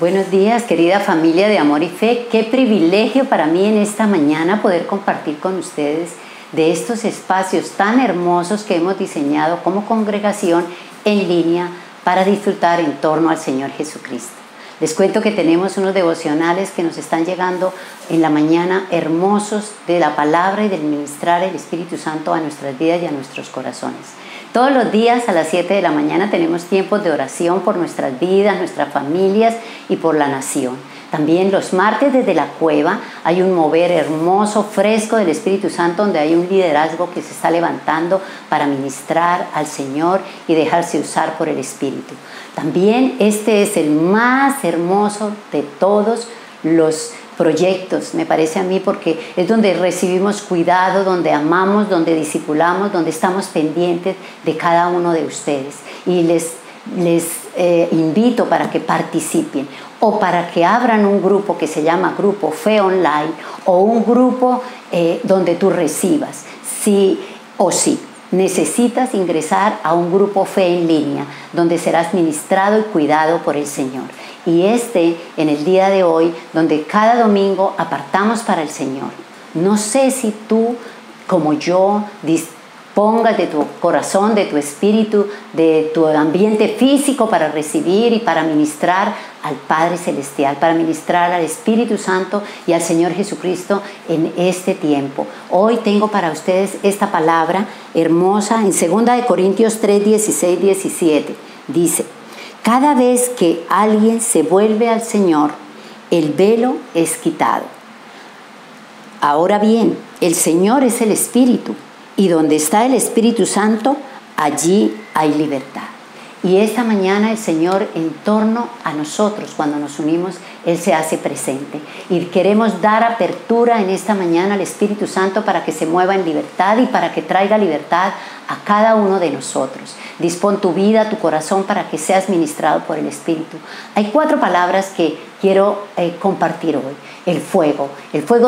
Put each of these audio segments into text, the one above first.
Buenos días, querida familia de Amor y Fe. Qué privilegio para mí en esta mañana poder compartir con ustedes de estos espacios tan hermosos que hemos diseñado como congregación en línea para disfrutar en torno al Señor Jesucristo. Les cuento que tenemos unos devocionales que nos están llegando en la mañana hermosos de la palabra y del ministrar el Espíritu Santo a nuestras vidas y a nuestros corazones. Todos los días a las 7 de la mañana tenemos tiempos de oración por nuestras vidas, nuestras familias y por la nación. También los martes desde la cueva hay un mover hermoso, fresco del Espíritu Santo, donde hay un liderazgo que se está levantando para ministrar al Señor y dejarse usar por el Espíritu. También este es el más hermoso de todos los proyectos, me parece a mí, porque es donde recibimos cuidado, donde amamos, donde discipulamos, donde estamos pendientes de cada uno de ustedes. Y les invito para que participen o para que abran un grupo que se llama Grupo Fe Online o un grupo donde tú recibas, sí o sí. Necesitas ingresar a un grupo Fe en línea donde serás ministrado y cuidado por el Señor. Y en el día de hoy, donde cada domingo apartamos para el Señor. No sé si tú, como yo, dispongas de tu corazón, de tu espíritu, de tu ambiente físico para recibir y para ministrar al Padre Celestial, para ministrar al Espíritu Santo y al Señor Jesucristo en este tiempo. Hoy tengo para ustedes esta palabra hermosa en 2 Corintios 3, 16, 17. Dice: cada vez que alguien se vuelve al Señor, el velo es quitado. Ahora bien, el Señor es el Espíritu, y donde está el Espíritu Santo, allí hay libertad. Y esta mañana el Señor, en torno a nosotros, cuando nos unimos, Él se hace presente. Y queremos dar apertura en esta mañana al Espíritu Santo para que se mueva en libertad y para que traiga libertad a cada uno de nosotros. Dispón tu vida, tu corazón, para que seas ministrado por el Espíritu. Hay 4 palabras que quiero compartir hoy. El fuego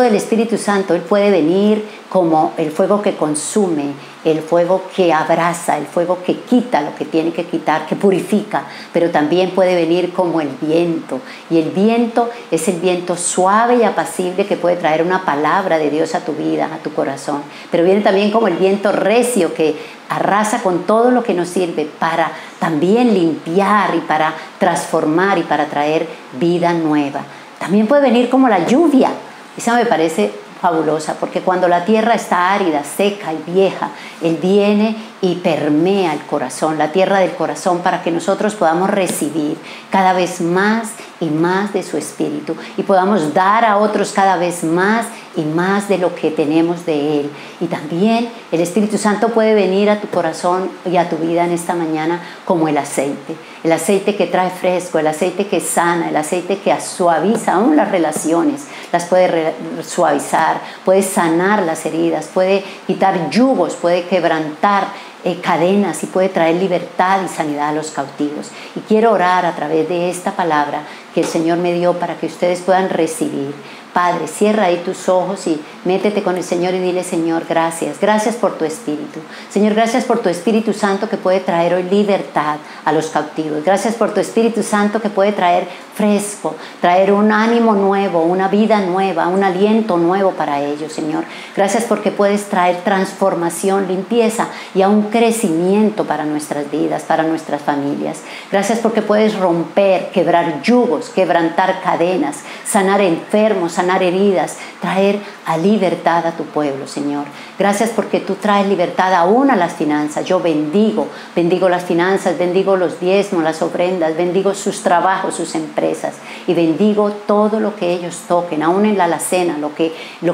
del Espíritu Santo. Él puede venir como el fuego que consume, el fuego que abraza, el fuego que quita lo que tiene que quitar, que purifica, pero también puede venir como el viento. Y el viento es el viento suave y apacible que puede traer una palabra de Dios a tu vida, a tu corazón. Pero viene también como el viento recio que arrasa con todo lo que nos sirve para también limpiar y para transformar y para traer vida nueva. También puede venir como la lluvia. Esa me parece fabulosa, porque cuando la tierra está árida, seca y vieja, Él viene y permea el corazón, la tierra del corazón, para que nosotros podamos recibir cada vez más y más de su Espíritu y podamos dar a otros cada vez más y más de lo que tenemos de Él. Y también el Espíritu Santo puede venir a tu corazón y a tu vida en esta mañana como el aceite que trae fresco, el aceite que sana, el aceite que suaviza aún las relaciones, las puede suavizar, puede sanar las heridas, puede quitar yugos, puede quebrantar cadenas y puede traer libertad y sanidad a los cautivos. Y quiero orar a través de esta palabra que el Señor me dio para que ustedes puedan recibir. Padre, cierra ahí tus ojos y métete con el Señor y dile: Señor, gracias por tu Espíritu. Señor, gracias por tu Espíritu Santo que puede traer hoy libertad a los cautivos. Gracias por tu Espíritu Santo que puede traer fresco, traer un ánimo nuevo, una vida nueva, un aliento nuevo para ellos, Señor. Gracias porque puedes traer transformación, limpieza y aún crecimiento para nuestras vidas, para nuestras familias. Gracias porque puedes romper, quebrar yugos, quebrantar cadenas, sanar enfermos, sanar heridas, traer a libertad a tu pueblo, Señor. Gracias porque tú traes libertad aún a las finanzas. Yo bendigo las finanzas, bendigo los diezmos, las ofrendas, bendigo sus trabajos, sus empresas, y bendigo todo lo que ellos toquen, aún en la alacena, lo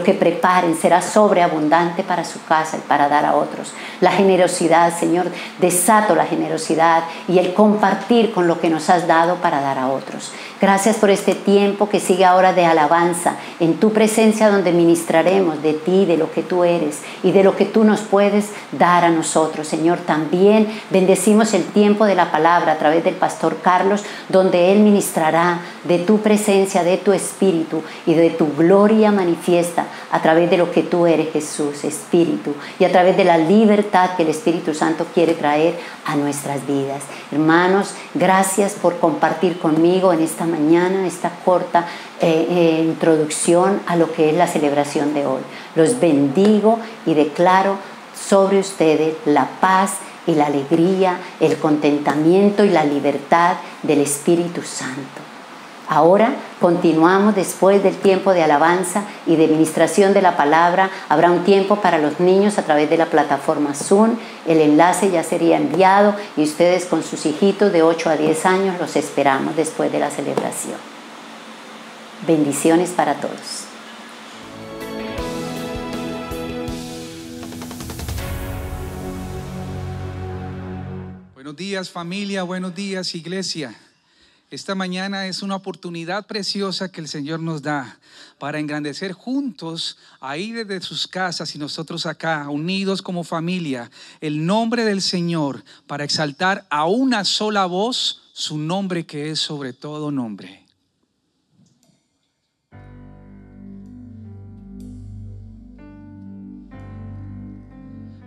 que preparen será sobreabundante para su casa y para dar a otros. La generosidad, Señor, desato la generosidad y el compartir con lo que nos has dado para dar a otros. Gracias por este tiempo que sigue ahora de alabanza, en tu presencia, donde ministraremos de ti, de lo que tú eres y de lo que tú nos puedes dar a nosotros, Señor. También bendecimos el tiempo de la palabra a través del pastor Carlos, donde él ministrará de tu presencia, de tu espíritu y de tu gloria manifiesta a través de lo que tú eres, Jesús, Espíritu, y a través de la libertad que el Espíritu Santo quiere traer a nuestras vidas. Hermanos, gracias por compartir conmigo en esta mañana, esta corta introducción a lo que es la celebración de hoy. Los bendigo y declaro sobre ustedes la paz y la alegría, el contentamiento y la libertad del Espíritu Santo. Ahora continuamos después del tiempo de alabanza y de ministración de la palabra. Habrá un tiempo para los niños a través de la plataforma Zoom. El enlace ya sería enviado y ustedes con sus hijitos de 8 a 10 años los esperamos después de la celebración. Bendiciones para todos. Buenos días, familia, buenos días, iglesia. Esta mañana es una oportunidad preciosa que el Señor nos da para engrandecer juntos, ahí desde sus casas y nosotros acá, unidos como familia, el nombre del Señor, para exaltar a una sola voz su nombre, que es sobre todo nombre.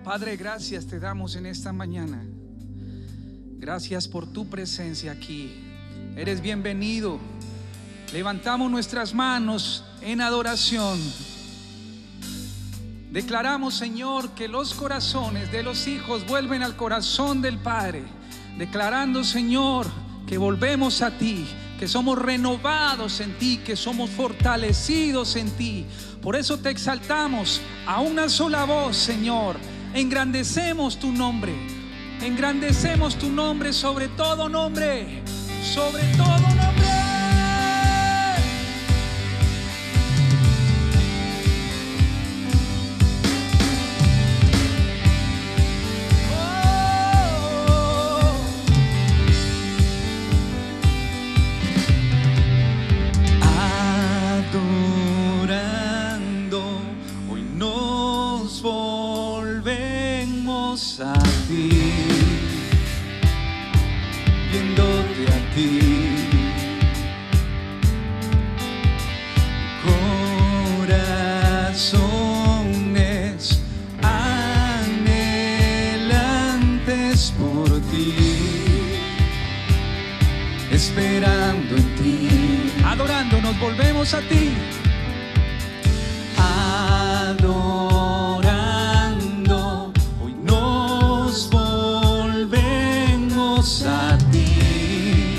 Padre, gracias te damos en esta mañana. Gracias por tu presencia aquí. Eres bienvenido. Levantamos nuestras manos en adoración. Declaramos, Señor, que los corazones de los hijos vuelven al corazón del Padre. Declarando, Señor, que volvemos a ti, que somos renovados en ti, que somos fortalecidos en ti. Por eso te exaltamos a una sola voz, Señor. Engrandecemos tu nombre. Engrandecemos tu nombre sobre todo nombre. Sobre todo nombre. Adorando, hoy nos volvemos a ti, viéndote a ti. Corazones anhelantes por ti, esperando en ti. Adorando, nos volvemos a ti. Adorando, hoy nos volvemos a ti,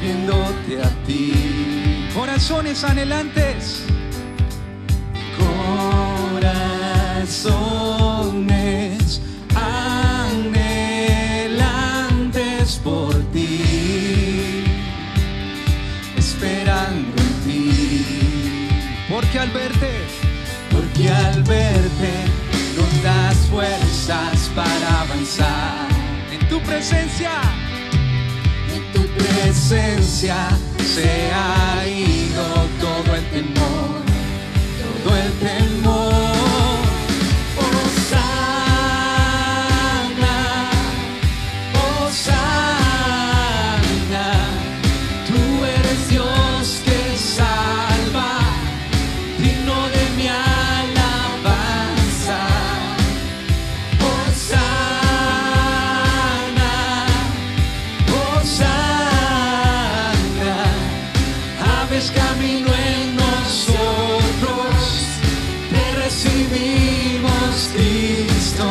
viéndote a ti. Corazones anhelantes. Corazones anhelantes por ti, esperando en ti. Porque al verte nos das fuerzas para avanzar. en tu presencia, En tu presencia se ha ido todo el temor, todo el temor. Hosana, Hosana, tú eres Dios que salva, digno de mi alabanza. Hosana, Hosana, abres camino en nosotros, te recibimos, Cristo.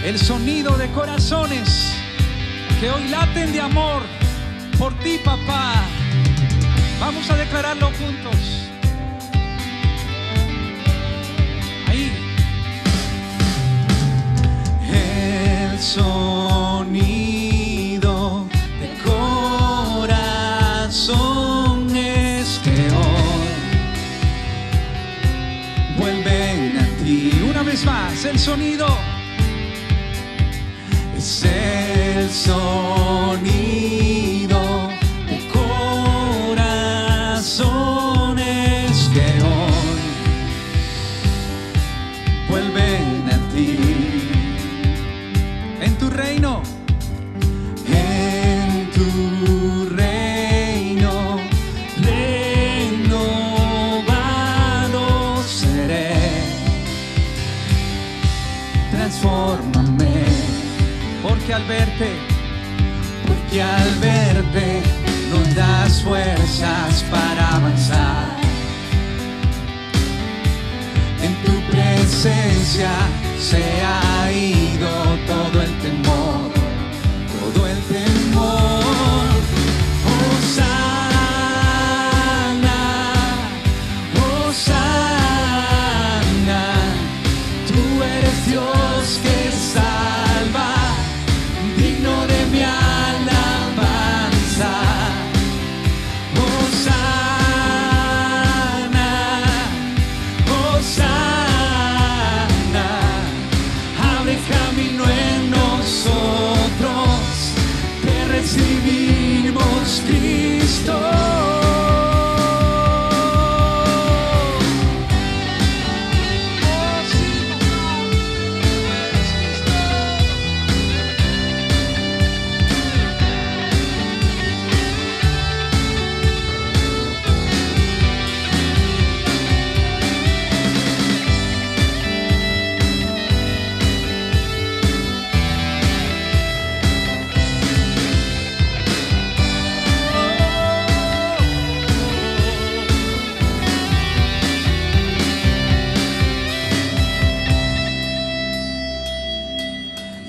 el sonido de corazones que hoy laten de amor por ti, papá. Vamos a declararlo juntos. Ahí. El sonido de corazones que hoy vuelven a ti. Una vez más, el sonido. es el sonido de corazones que hoy vuelven a ti. En tu reino, En tu reino renovado seré. Transfórmame, porque al verte porque al verte nos das fuerzas para avanzar. En tu presencia se ha ido todo el temor, todo el temor. Hosana, Hosana, tú eres Dios que salva, digno de mi alabanza. Hosana, Hosana, abre camino en nosotros, te recibimos, Cristo.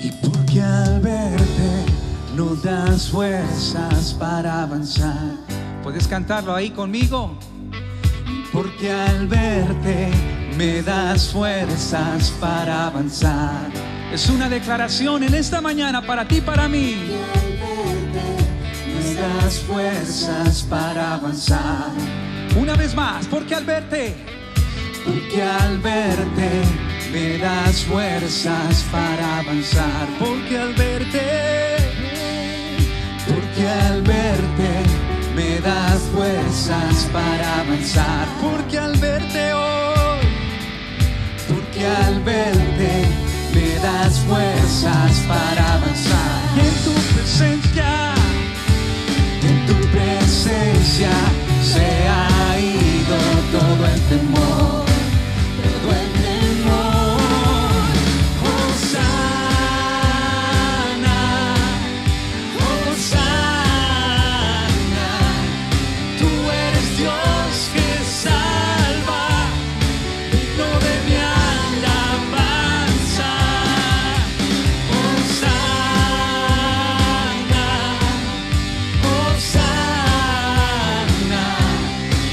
Y porque al verte nos das fuerzas para avanzar. puedes cantarlo ahí conmigo. Porque al verte me das fuerzas para avanzar. Es una declaración en esta mañana para ti y para mí. Me das fuerzas para avanzar. Una vez más, porque al verte, porque al verte me das fuerzas para avanzar. Porque al verte me das fuerzas para avanzar. Porque al verte hoy, porque al verte me das fuerzas para avanzar. y en tu presencia se ha ido todo el temor, todo el temor. Hosana, Hosana, tú eres Dios que salva, digno de mi alabanza. Hosana, Hosana,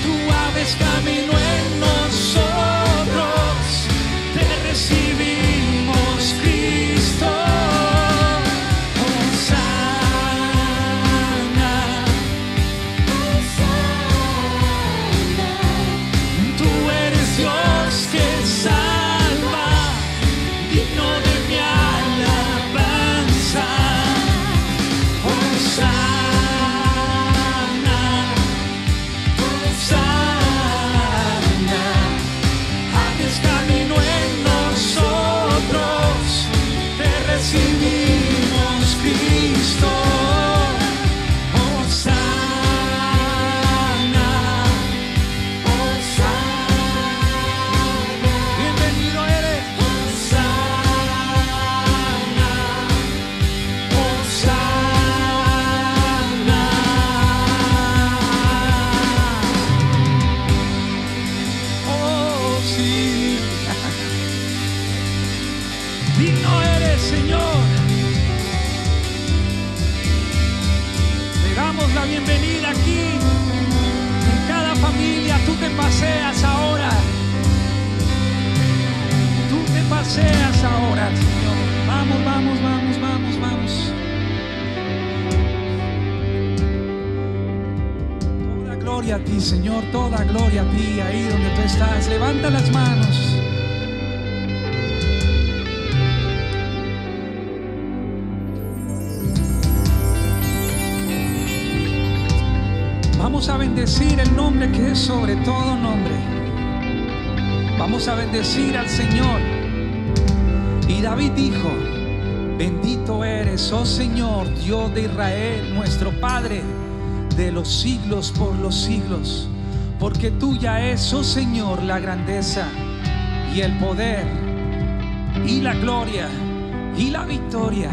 tú abres camino en nosotros, te recibimos, Cristo. Hosana, Hosana, tú eres Dios que salva, digno de mi alabanza. Hosana, Hosana, haces camino en nosotros, te recibimos, Cristo. Hosana, Hosana, bienvenido eres. Hosana, Hosana. Oh, sí. Digno eres, Señor. te damos la bienvenida aquí. En cada familia tú te paseas ahora. Tú te paseas ahora, Señor. Vamos, vamos, vamos, vamos, vamos. Toda gloria a ti, Señor, toda gloria a ti, ahí donde tú estás. Levanta las manos. vamos a bendecir el nombre que es sobre todo nombre. Vamos a bendecir al Señor. Y David dijo: bendito eres, oh Señor, Dios de Israel, nuestro Padre, de los siglos por los siglos. Porque tuya es, oh Señor, la grandeza y el poder y la gloria y la victoria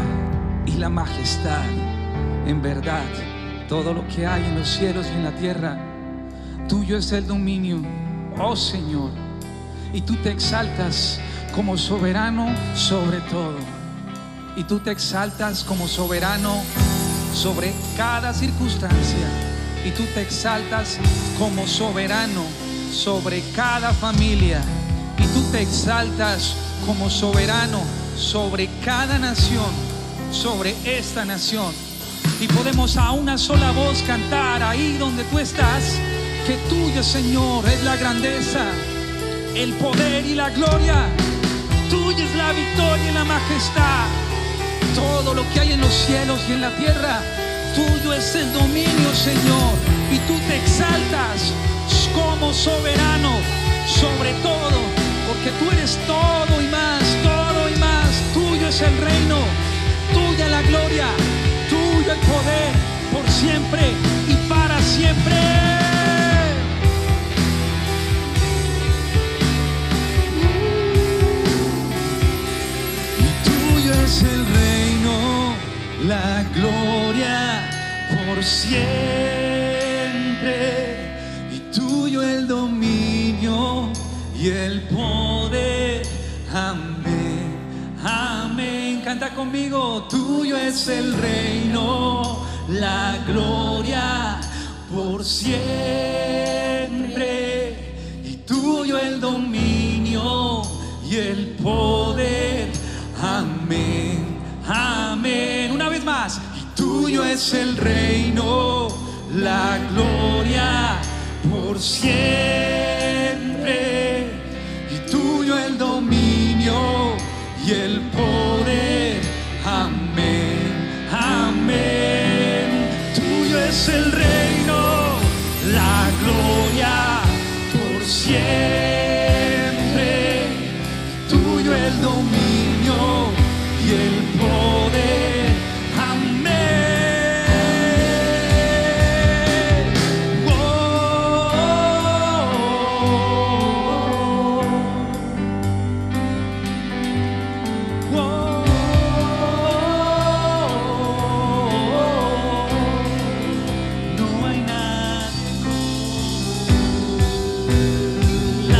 y la majestad. En verdad, todo lo que hay en los cielos y en la tierra, tuyo es el dominio, oh Señor. Y tú te exaltas como soberano sobre todo. Y tú te exaltas como soberano sobre cada circunstancia. Y tú te exaltas como soberano sobre cada familia. Y tú te exaltas como soberano sobre cada nación, sobre esta nación. Y podemos a una sola voz cantar ahí donde tú estás, que tuyo, Señor, es la grandeza, el poder y la gloria. Tuya es la victoria y la majestad. Todo lo que hay en los cielos y en la tierra, tuyo es el dominio, Señor. Y tú te exaltas como soberano sobre todo, porque tú eres todo y más, todo y más. Tuyo es el reino, tuya la gloria, tuyo el poder, por siempre y para siempre. Es el reino, la gloria por siempre, y tuyo el dominio y el poder. Amén, amén. Canta conmigo. Tuyo es el reino, la gloria por siempre, y tuyo el dominio y el poder. Amén, amén. Una vez más. Y tuyo es el reino, la gloria por siempre, y tuyo el dominio y el poder. Amén, amén. Tuyo es el reino, la gloria por siempre, y tuyo el dominio y el poder. Amén. Oh, oh, oh, oh. No hay nadie como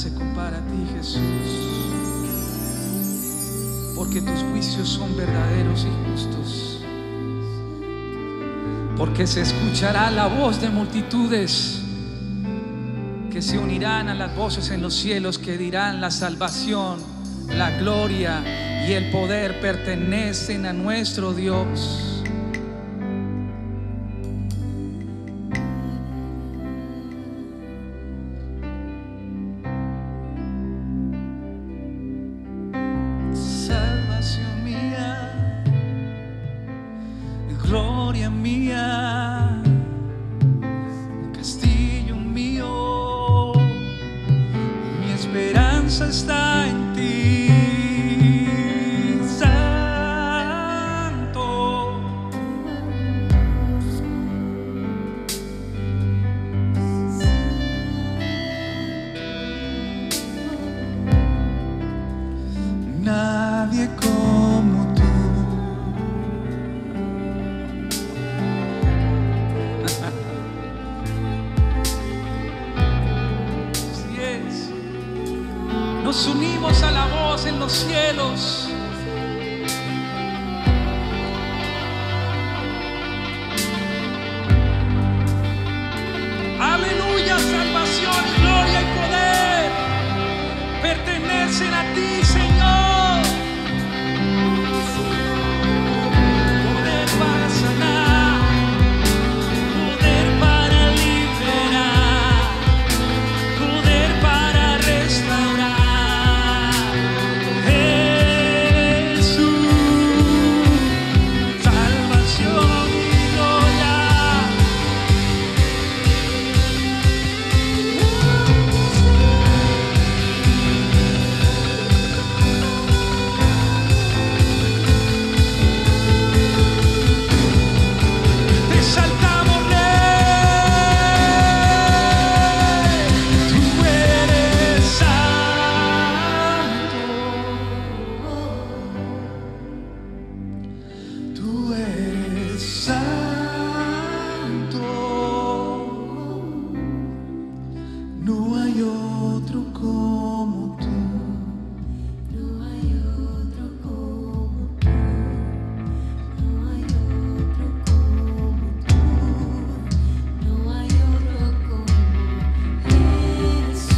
se compara a ti, Jesús. Porque tus juicios son verdaderos y justos. Porque se escuchará la voz de multitudes que se unirán a las voces en los cielos, que dirán: la salvación, la gloria y el poder pertenecen a nuestro Dios. Salvación mía, gloria mía, castillo mío, mi esperanza está en ti, Santo. Nadie como tú. Así es. Nos unimos a la voz en los cielos. Aleluya, salvación, gloria y poder pertenecen a ti, Señor. Poder para sanar, poder para liberar, poder para restaurar. Jesús, salvación y gloria. Te exaltamos, Rey. Tú eres santo. Tú eres santo. No hay otro como tú. No hay otro como tú, no hay otro como tú, no hay otro como Jesús,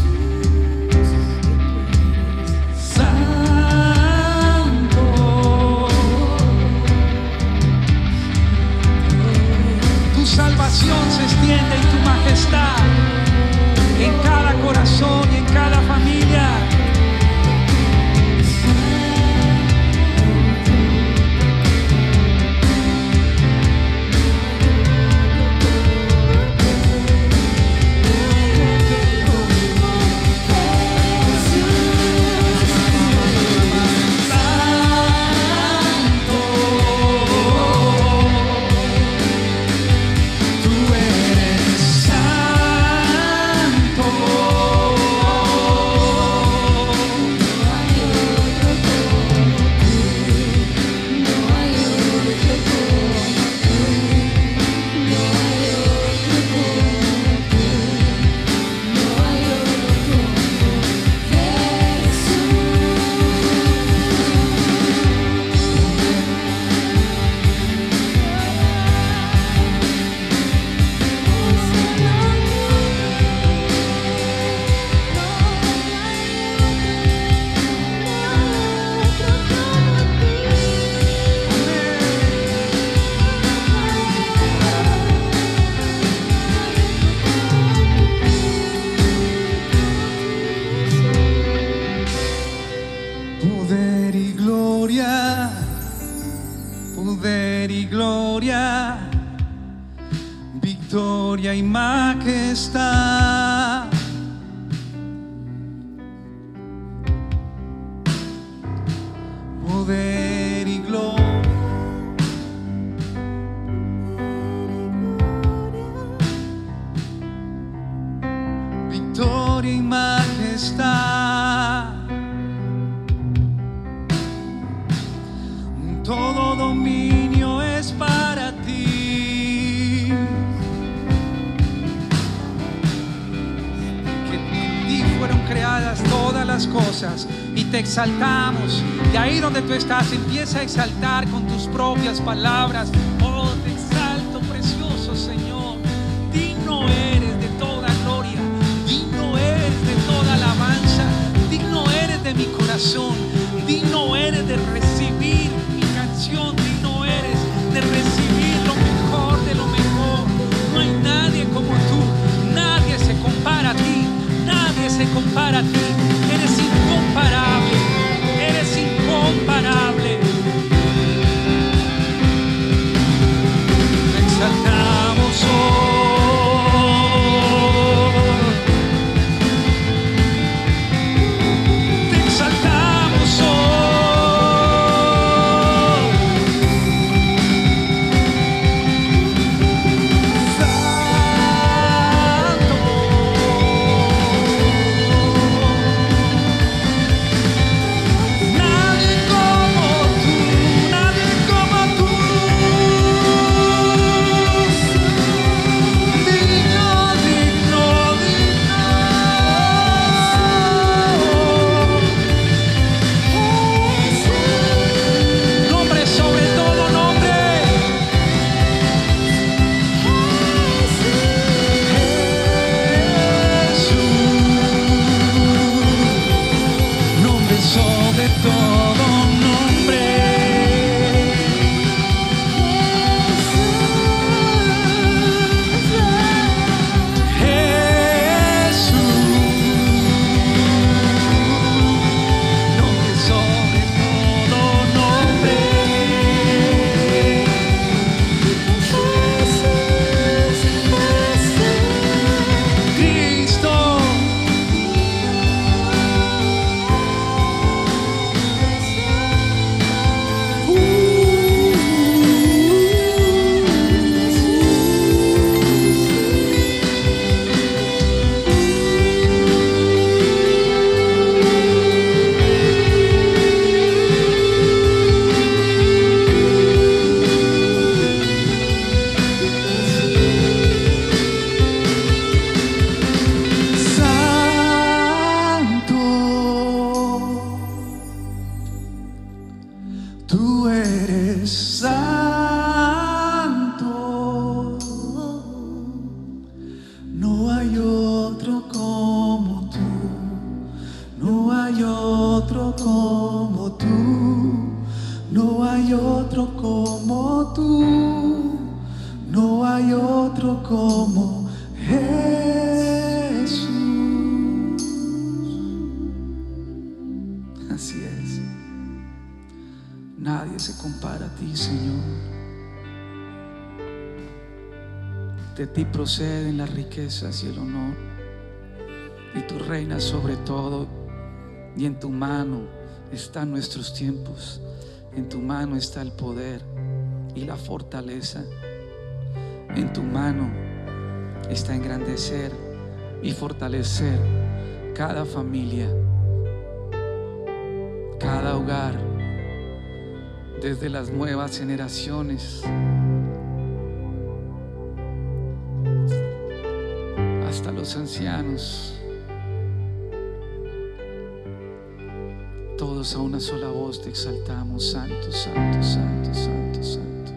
Santo. Tu salvación se extiende y tu majestad en cada corazón y en cada familia. Tú eres santo. poder y gloria, victoria y majestad. Poder y gloria, victoria y majestad. Todo dominio es para ti. las cosas y te exaltamos. Y ahí donde tú estás, empieza a exaltar con tus propias palabras. Oh, te exalto, precioso Señor. Digno eres de toda gloria, digno eres de toda alabanza, digno eres de mi corazón, digno eres de recibir mi canción, digno eres de recibir lo mejor de lo mejor. No hay nadie como tú, nadie se compara a ti, nadie se compara a ti. Eres incomparable, eres incomparable. Te exaltamos hoy. De ti proceden las riquezas y el honor, y tú reinas sobre todo, y en tu mano están nuestros tiempos, en tu mano está el poder y la fortaleza, en tu mano está engrandecer y fortalecer cada familia, cada hogar, desde las nuevas generaciones hasta los ancianos, todos a una sola voz te exaltamos: santo, santo, santo, santo, santo.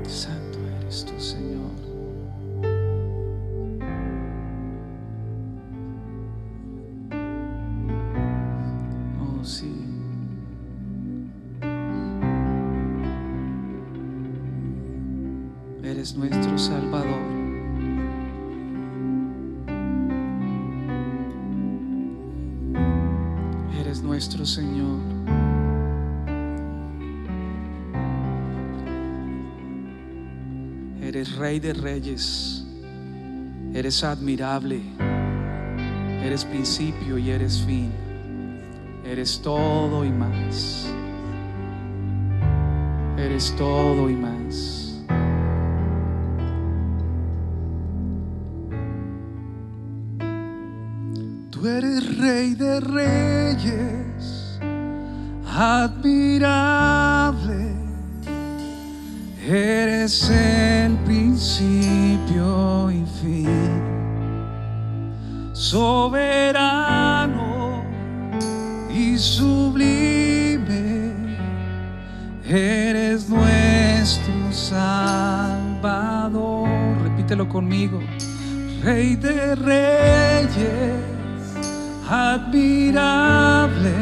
Santo eres tú, Señor. Oh, sí. Eres nuestro Salvador. Eres nuestro Señor. Eres Rey de Reyes. Eres admirable. Eres principio y eres fin. Eres todo y más. Eres todo y más. Tú eres Rey de Reyes, admirable, eres el principio principio y fin. Soberano y sublime, eres nuestro Salvador. Repítelo conmigo. Rey de reyes, admirable,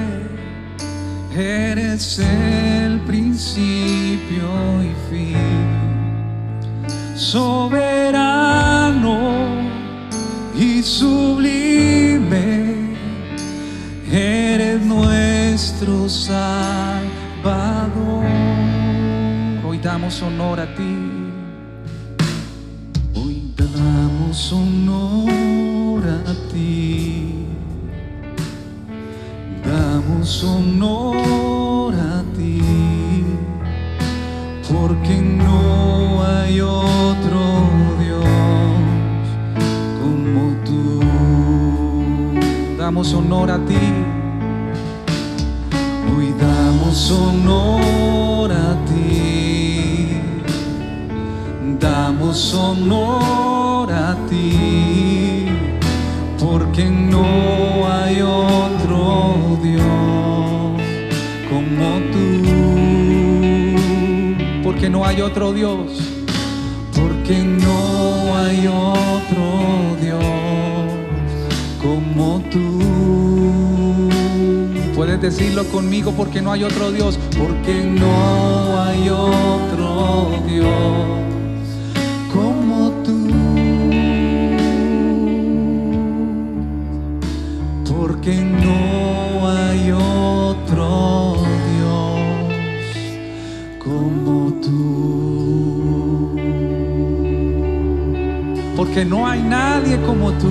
eres el principio y fin. Soberano y sublime, eres nuestro Salvador. Hoy damos honor a ti. Hoy damos honor a ti. Damos honor a ti, porque no hay otro Dios como tú. Damos honor a ti. Hoy damos honor a ti. Damos honor a ti, porque no hay otro Dios como tú. Porque no hay otro Dios. Porque no hay otro Dios como tú. Puedes decirlo conmigo, porque no hay otro Dios. Porque no hay otro Dios como tú. Porque no hay otro Dios como tú. Porque no hay nadie como tú.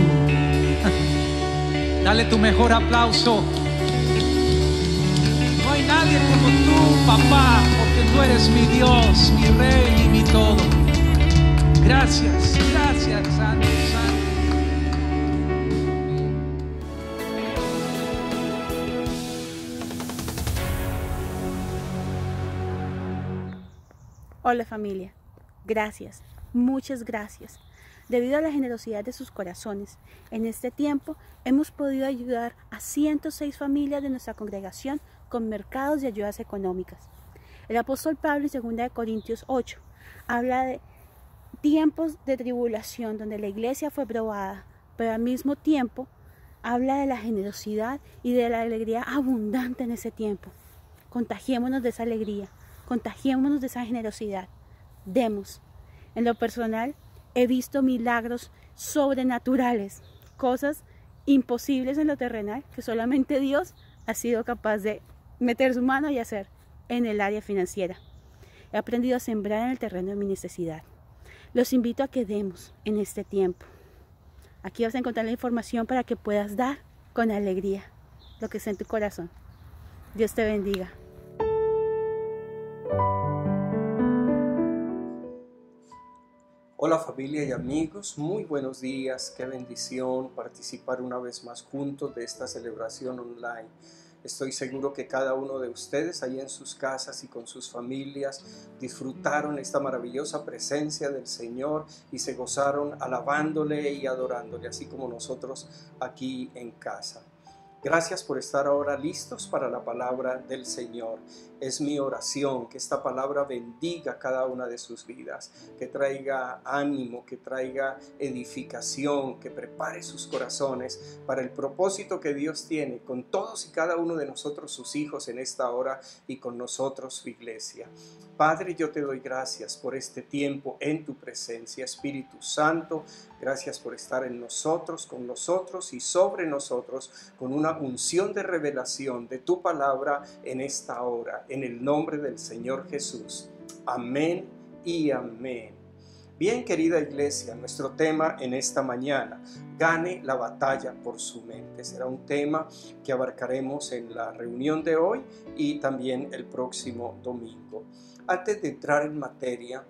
Dale tu mejor aplauso. No hay nadie como tú, papá, porque tú eres mi Dios, mi Rey y mi todo. Gracias, gracias, Santo, Santo. Hola familia, gracias, muchas gracias. Debido a la generosidad de sus corazones, en este tiempo hemos podido ayudar a 106 familias de nuestra congregación con mercados de ayudas económicas. El apóstol Pablo en 2 Corintios 8 habla de tiempos de tribulación donde la iglesia fue probada, pero al mismo tiempo habla de la generosidad y de la alegría abundante en ese tiempo. Contagiémonos de esa alegría, contagiémonos de esa generosidad. Demos. En lo personal, he visto milagros sobrenaturales, cosas imposibles en lo terrenal que solamente Dios ha sido capaz de meter su mano y hacer en el área financiera. He aprendido a sembrar en el terreno de mi necesidad. Los invito a que demos en este tiempo. Aquí vas a encontrar la información para que puedas dar con alegría lo que está en tu corazón. Dios te bendiga. Hola familia y amigos, muy buenos días, qué bendición participar una vez más juntos de esta celebración online. Estoy seguro que cada uno de ustedes allá en sus casas y con sus familias disfrutaron esta maravillosa presencia del Señor y se gozaron alabándole y adorándole, así como nosotros aquí en casa. Gracias por estar ahora listos para la palabra del Señor. Es mi oración que esta palabra bendiga cada una de sus vidas, que traiga ánimo, que traiga edificación, que prepare sus corazones para el propósito que Dios tiene con todos y cada uno de nosotros, sus hijos, en esta hora y con nosotros, su iglesia. Padre, yo te doy gracias por este tiempo en tu presencia, Espíritu Santo. Gracias por estar en nosotros, con nosotros y sobre nosotros, con una unción de revelación de tu palabra en esta hora, en el nombre del Señor Jesús. Amén y amén. Bien, querida iglesia, nuestro tema en esta mañana, gane la batalla por su mente. Será un tema que abarcaremos en la reunión de hoy y también el próximo domingo. Antes de entrar en materia,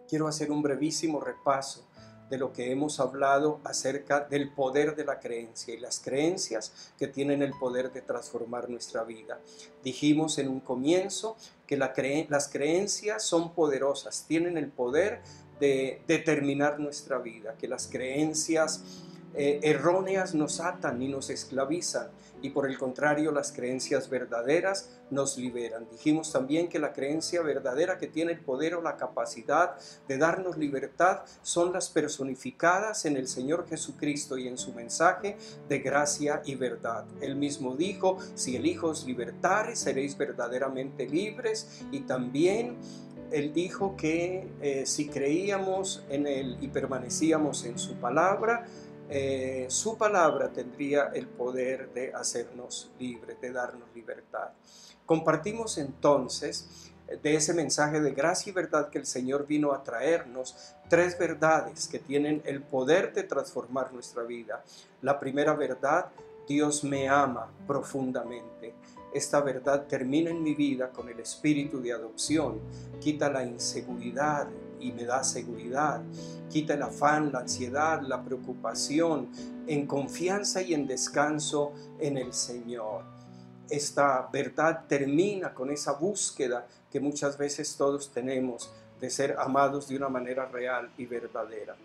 quiero hacer un brevísimo repaso de lo que hemos hablado acerca del poder de la creencia y las creencias que tienen el poder de transformar nuestra vida. Dijimos en un comienzo que las creencias son poderosas, tienen el poder de determinar nuestra vida, que las creencias erróneas nos atan y nos esclavizan, y por el contrario las creencias verdaderas nos liberan. Dijimos también que la creencia verdadera que tiene el poder o la capacidad de darnos libertad son las personificadas en el Señor Jesucristo y en su mensaje de gracia y verdad. Él mismo dijo: si el Hijo os libertare, seréis verdaderamente libres. Y también Él dijo que si creíamos en Él y permanecíamos en su palabra tendría el poder de hacernos libres, de darnos libertad. Compartimos entonces de ese mensaje de gracia y verdad que el Señor vino a traernos, 3 verdades que tienen el poder de transformar nuestra vida. La primera verdad: Dios me ama profundamente. Esta verdad termina en mi vida con el espíritu de adopción, quita la inseguridad y me da seguridad, quita el afán, la ansiedad, la preocupación, en confianza y en descanso en el Señor. Esta verdad termina con esa búsqueda que muchas veces todos tenemos de ser amados de una manera real y verdadera.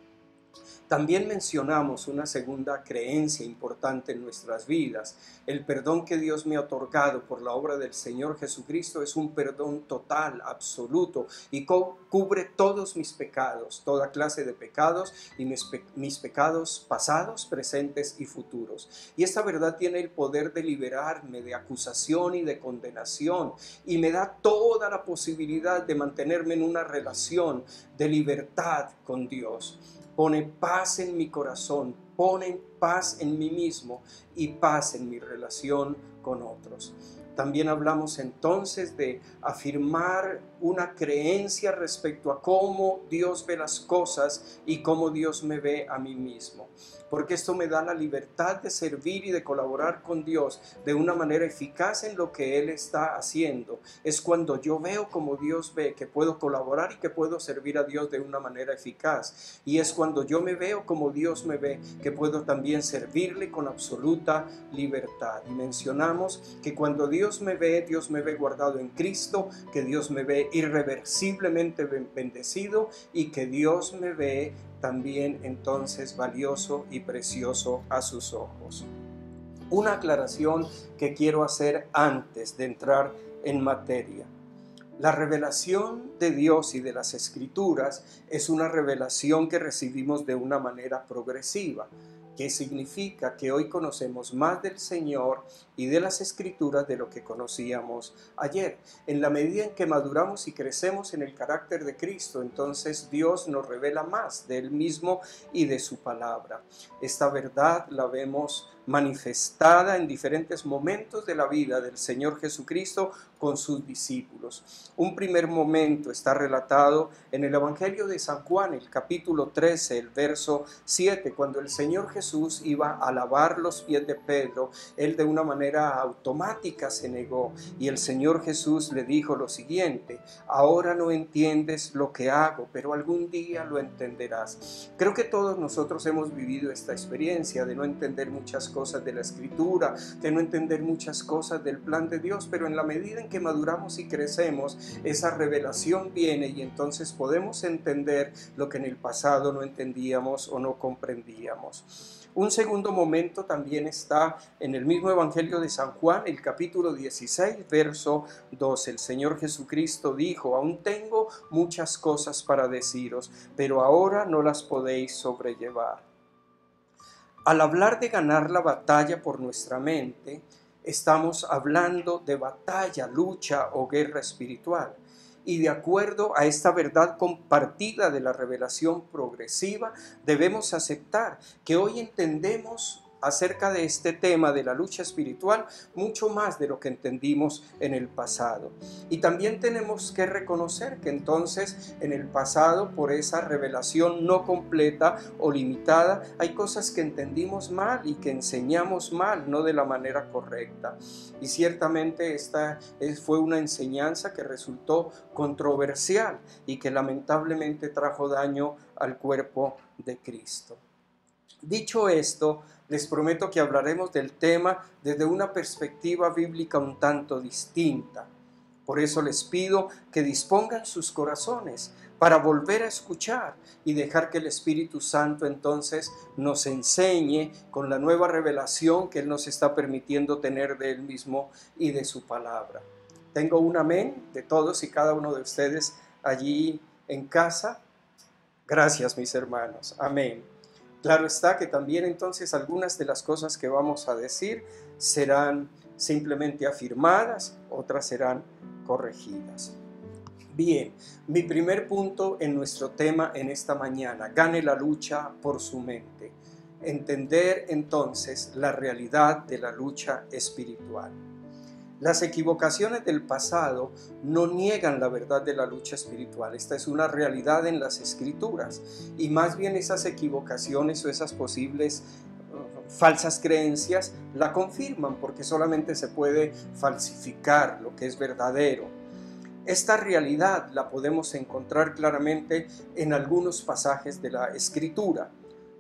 También mencionamos una segunda creencia importante en nuestras vidas. El perdón que Dios me ha otorgado por la obra del Señor Jesucristo es un perdón total, absoluto, y cubre todos mis pecados, toda clase de pecados, y mis pecados pasados, presentes y futuros. Y esta verdad tiene el poder de liberarme de acusación y de condenación, y me da toda la posibilidad de mantenerme en una relación de libertad con Dios. Pone paz en mi corazón, pone paz en mí mismo y paz en mi relación con otros. También hablamos entonces de afirmar una creencia respecto a cómo Dios ve las cosas y cómo Dios me ve a mí mismo. Porque esto me da la libertad de servir y de colaborar con Dios de una manera eficaz en lo que Él está haciendo. Es cuando yo veo como Dios ve que puedo colaborar y que puedo servir a Dios de una manera eficaz. Y es cuando yo me veo como Dios me ve que puedo también servirle con absoluta libertad. Y mencionamos que cuando Dios me ve guardado en Cristo, que Dios me ve irreversiblemente bendecido y que Dios me ve también entonces valioso y precioso a sus ojos. Una aclaración que quiero hacer antes de entrar en materia. La revelación de Dios y de las Escrituras es una revelación que recibimos de una manera progresiva, que significa que hoy conocemos más del Señor y de las Escrituras de lo que conocíamos ayer. En la medida en que maduramos y crecemos en el carácter de Cristo, entonces Dios nos revela más de Él mismo y de su palabra. Esta verdad la vemos manifestada en diferentes momentos de la vida del Señor Jesucristo con sus discípulos. Un primer momento está relatado en el Evangelio de San Juan, el capítulo 13, el verso 7, cuando el Señor Jesús iba a lavar los pies de Pedro. Él de una manera automática se negó y el Señor Jesús le dijo lo siguiente: ahora no entiendes lo que hago, pero algún día lo entenderás. Creo que todos nosotros hemos vivido esta experiencia de no entender muchas cosas de la Escritura, de no entender muchas cosas del plan de Dios, pero en la medida en que maduramos y crecemos, esa revelación viene y entonces podemos entender lo que en el pasado no entendíamos o no comprendíamos. Un segundo momento también está en el mismo Evangelio de San Juan, el capítulo 16, verso 12. El Señor Jesucristo dijo: aún tengo muchas cosas para deciros, pero ahora no las podéis sobrellevar. Al hablar de ganar la batalla por nuestra mente, estamos hablando de batalla, lucha o guerra espiritual. Y de acuerdo a esta verdad compartida de la revelación progresiva, debemos aceptar que hoy entendemos acerca de este tema de la lucha espiritual, mucho más de lo que entendimos en el pasado. Y también tenemos que reconocer que entonces en el pasado, por esa revelación no completa o limitada, hay cosas que entendimos mal y que enseñamos mal, no de la manera correcta. Y ciertamente esta fue una enseñanza que resultó controversial y que lamentablemente trajo daño al cuerpo de Cristo. Dicho esto, les prometo que hablaremos del tema desde una perspectiva bíblica un tanto distinta. Por eso les pido que dispongan sus corazones para volver a escuchar y dejar que el Espíritu Santo entonces nos enseñe con la nueva revelación que Él nos está permitiendo tener de Él mismo y de su palabra. Tengo un amén de todos y cada uno de ustedes allí en casa. Gracias, mis hermanos. Amén. Claro está que también entonces algunas de las cosas que vamos a decir serán simplemente afirmadas, otras serán corregidas. Bien, mi primer punto en nuestro tema en esta mañana: gane la lucha por su mente. Entender entonces la realidad de la lucha espiritual. Las equivocaciones del pasado no niegan la verdad de la lucha espiritual. Esta es una realidad en las Escrituras, y más bien esas equivocaciones o esas posibles falsas creencias la confirman, porque solamente se puede falsificar lo que es verdadero. Esta realidad la podemos encontrar claramente en algunos pasajes de la Escritura.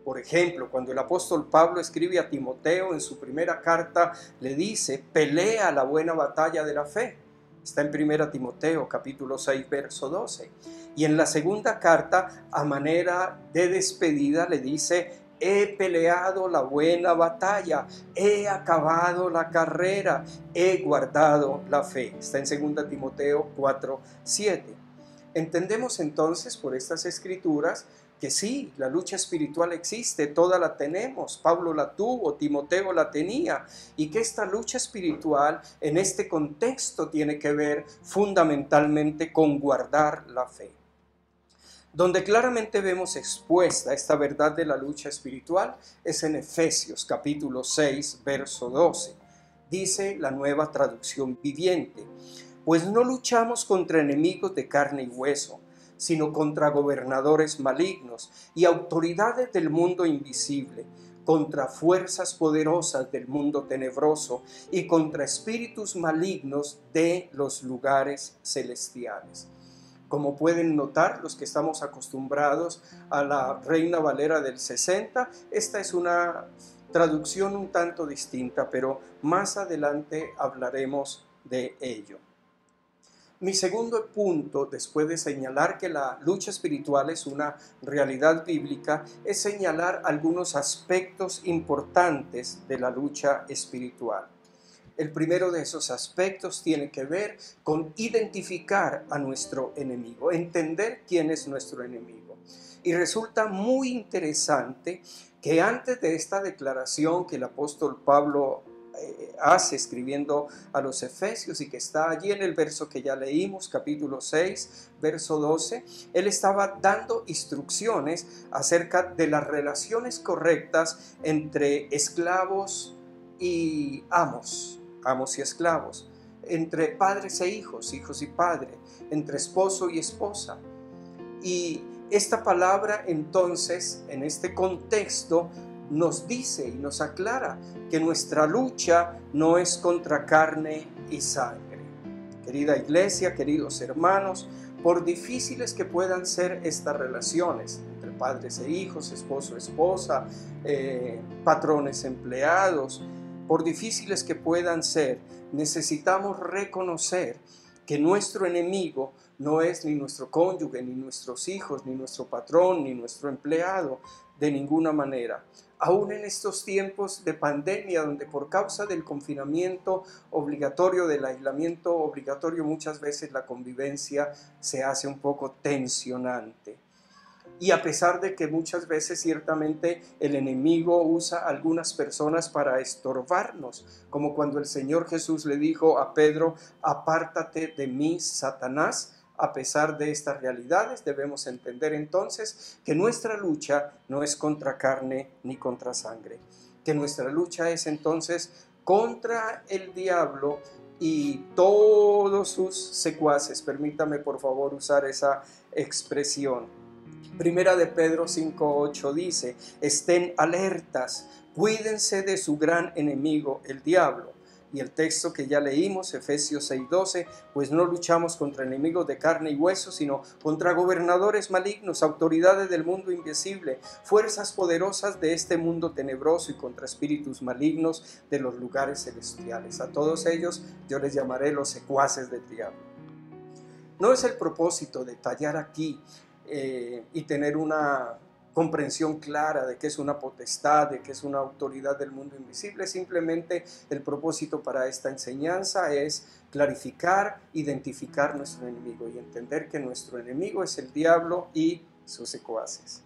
Por ejemplo, cuando el apóstol Pablo escribe a Timoteo en su primera carta, le dice: pelea la buena batalla de la fe. Está en 1 Timoteo capítulo 6, verso 12. Y en la segunda carta, a manera de despedida, le dice: he peleado la buena batalla, he acabado la carrera, he guardado la fe. Está en 2 Timoteo 4, 7. Entendemos entonces por estas escrituras que sí, la lucha espiritual existe, toda la tenemos. Pablo la tuvo, Timoteo la tenía, y que esta lucha espiritual en este contexto tiene que ver fundamentalmente con guardar la fe. Donde claramente vemos expuesta esta verdad de la lucha espiritual es en Efesios capítulo 6, verso 12. Dice la Nueva Traducción Viviente: pues no luchamos contra enemigos de carne y hueso, sino contra gobernadores malignos y autoridades del mundo invisible, contra fuerzas poderosas del mundo tenebroso y contra espíritus malignos de los lugares celestiales. Como pueden notar los que estamos acostumbrados a la Reina Valera del 60, esta es una traducción un tanto distinta, pero más adelante hablaremos de ello. Mi segundo punto, después de señalar que la lucha espiritual es una realidad bíblica, es señalar algunos aspectos importantes de la lucha espiritual. El primero de esos aspectos tiene que ver con identificar a nuestro enemigo, entender quién es nuestro enemigo. Y resulta muy interesante que antes de esta declaración que el apóstol Pablo hace escribiendo a los Efesios y que está allí en el verso que ya leímos, capítulo 6, verso 12, él estaba dando instrucciones acerca de las relaciones correctas entre esclavos y amos y esclavos, entre padres e hijos, hijos y padres, entre esposo y esposa. Y esta palabra entonces, en este contexto, nos dice y nos aclara que nuestra lucha no es contra carne y sangre. Querida iglesia, queridos hermanos, por difíciles que puedan ser estas relaciones entre padres e hijos, esposo, esposa, patrones, empleados, por difíciles que puedan ser, necesitamos reconocer que nuestro enemigo no es ni nuestro cónyuge, ni nuestros hijos, ni nuestro patrón, ni nuestro empleado, de ninguna manera. Aún en estos tiempos de pandemia, donde por causa del confinamiento obligatorio, del aislamiento obligatorio, muchas veces la convivencia se hace un poco tensionante. Y a pesar de que muchas veces ciertamente el enemigo usa a algunas personas para estorbarnos, como cuando el Señor Jesús le dijo a Pedro: apártate de mí, Satanás. A pesar de estas realidades, debemos entender entonces que nuestra lucha no es contra carne ni contra sangre. que nuestra lucha es entonces contra el diablo y todos sus secuaces. Permítame por favor usar esa expresión. Primera de Pedro 5:8 dice: estén alertas, cuídense de su gran enemigo, el diablo. Y el texto que ya leímos, Efesios 6:12, pues no luchamos contra enemigos de carne y hueso, sino contra gobernadores malignos, autoridades del mundo invisible, fuerzas poderosas de este mundo tenebroso y contra espíritus malignos de los lugares celestiales. A todos ellos yo les llamaré los secuaces del diablo. No es el propósito detallar aquí y tener una comprensión clara de qué es una potestad, de qué es una autoridad del mundo invisible. Simplemente el propósito para esta enseñanza es clarificar, identificar nuestro enemigo y entender que nuestro enemigo es el diablo y sus secuaces.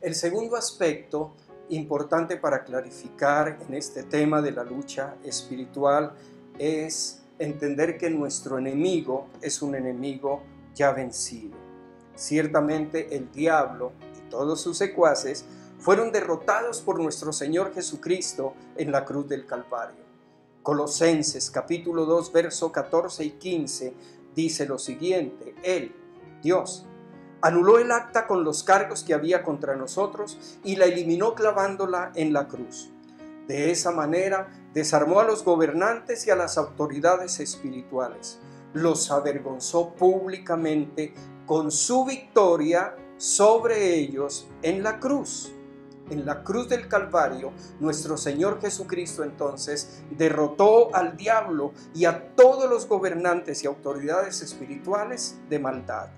El segundo aspecto importante para clarificar en este tema de la lucha espiritual es entender que nuestro enemigo es un enemigo ya vencido. Ciertamente el diablo y todos sus secuaces fueron derrotados por nuestro Señor Jesucristo en la cruz del Calvario. Colosenses capítulo 2, verso 14 y 15 dice lo siguiente: Él, Dios, anuló el acta con los cargos que había contra nosotros y la eliminó clavándola en la cruz. De esa manera desarmó a los gobernantes y a las autoridades espirituales. Los avergonzó públicamente con su victoria sobre ellos en la cruz. En la cruz del Calvario, nuestro Señor Jesucristo entonces derrotó al diablo y a todos los gobernantes y autoridades espirituales de maldad.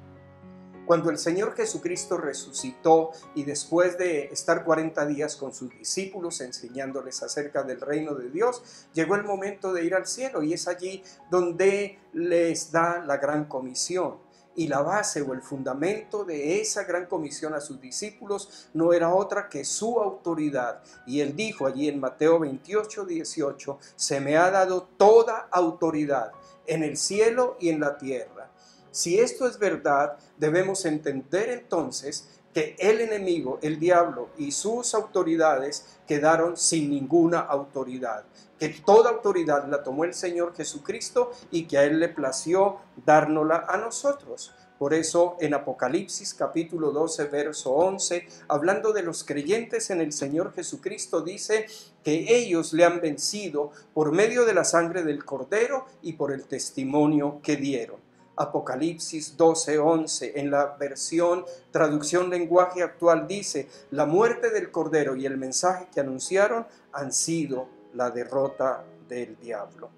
Cuando el Señor Jesucristo resucitó y después de estar 40 días con sus discípulos enseñándoles acerca del reino de Dios, llegó el momento de ir al cielo y es allí donde les da la gran comisión. Y la base o el fundamento de esa gran comisión a sus discípulos no era otra que su autoridad. Y él dijo allí en Mateo 28:18, se me ha dado toda autoridad en el cielo y en la tierra. Si esto es verdad, debemos entender entonces que el enemigo, el diablo y sus autoridades quedaron sin ninguna autoridad, que toda autoridad la tomó el Señor Jesucristo y que a Él le plació dárnosla a nosotros. Por eso en Apocalipsis capítulo 12, verso 11, hablando de los creyentes en el Señor Jesucristo, dice que ellos le han vencido por medio de la sangre del Cordero y por el testimonio que dieron. Apocalipsis 12:11 en la versión traducción lenguaje actual dice: la muerte del Cordero y el mensaje que anunciaron han sido la derrota del diablo.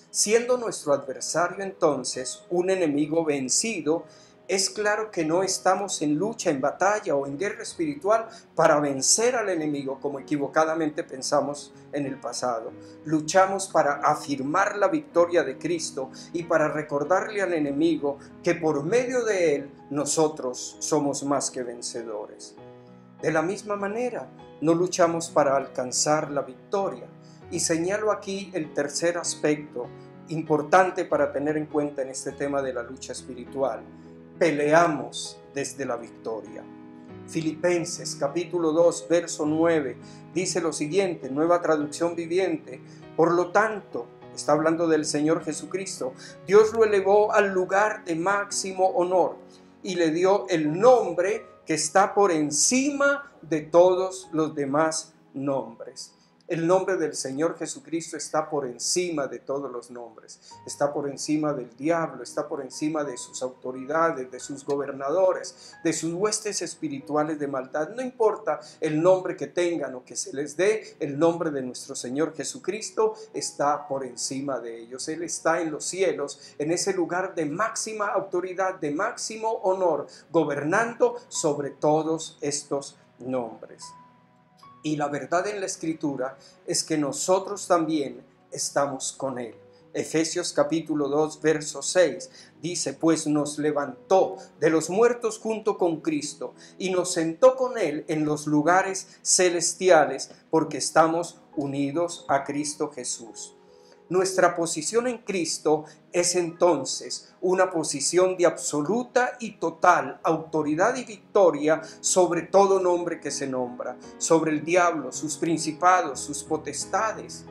Siendo nuestro adversario entonces un enemigo vencido, es claro que no estamos en lucha, en batalla o en guerra espiritual para vencer al enemigo como equivocadamente pensamos en el pasado. Luchamos para afirmar la victoria de Cristo y para recordarle al enemigo que por medio de él nosotros somos más que vencedores. De la misma manera, no luchamos para alcanzar la victoria. Y señalo aquí el tercer aspecto importante para tener en cuenta en este tema de la lucha espiritual. Peleamos desde la victoria. Filipenses capítulo 2 verso 9 dice lo siguiente, nueva traducción viviente: por lo tanto, está hablando del Señor Jesucristo, Dios lo elevó al lugar de máximo honor y le dio el nombre que está por encima de todos los demás nombres. El nombre del Señor Jesucristo está por encima de todos los nombres, está por encima del diablo, está por encima de sus autoridades, de sus gobernadores, de sus huestes espirituales de maldad. No importa el nombre que tengan o que se les dé, el nombre de nuestro Señor Jesucristo está por encima de ellos. Él está en los cielos, en ese lugar de máxima autoridad, de máximo honor, gobernando sobre todos estos nombres. Y la verdad en la Escritura es que nosotros también estamos con Él. Efesios capítulo 2, verso 6 dice: pues nos levantó de los muertos junto con Cristo y nos sentó con Él en los lugares celestiales porque estamos unidos a Cristo Jesús. Nuestra posición en Cristo es entonces una posición de absoluta y total autoridad y victoria sobre todo nombre que se nombra, sobre el diablo, sus principados, sus potestades.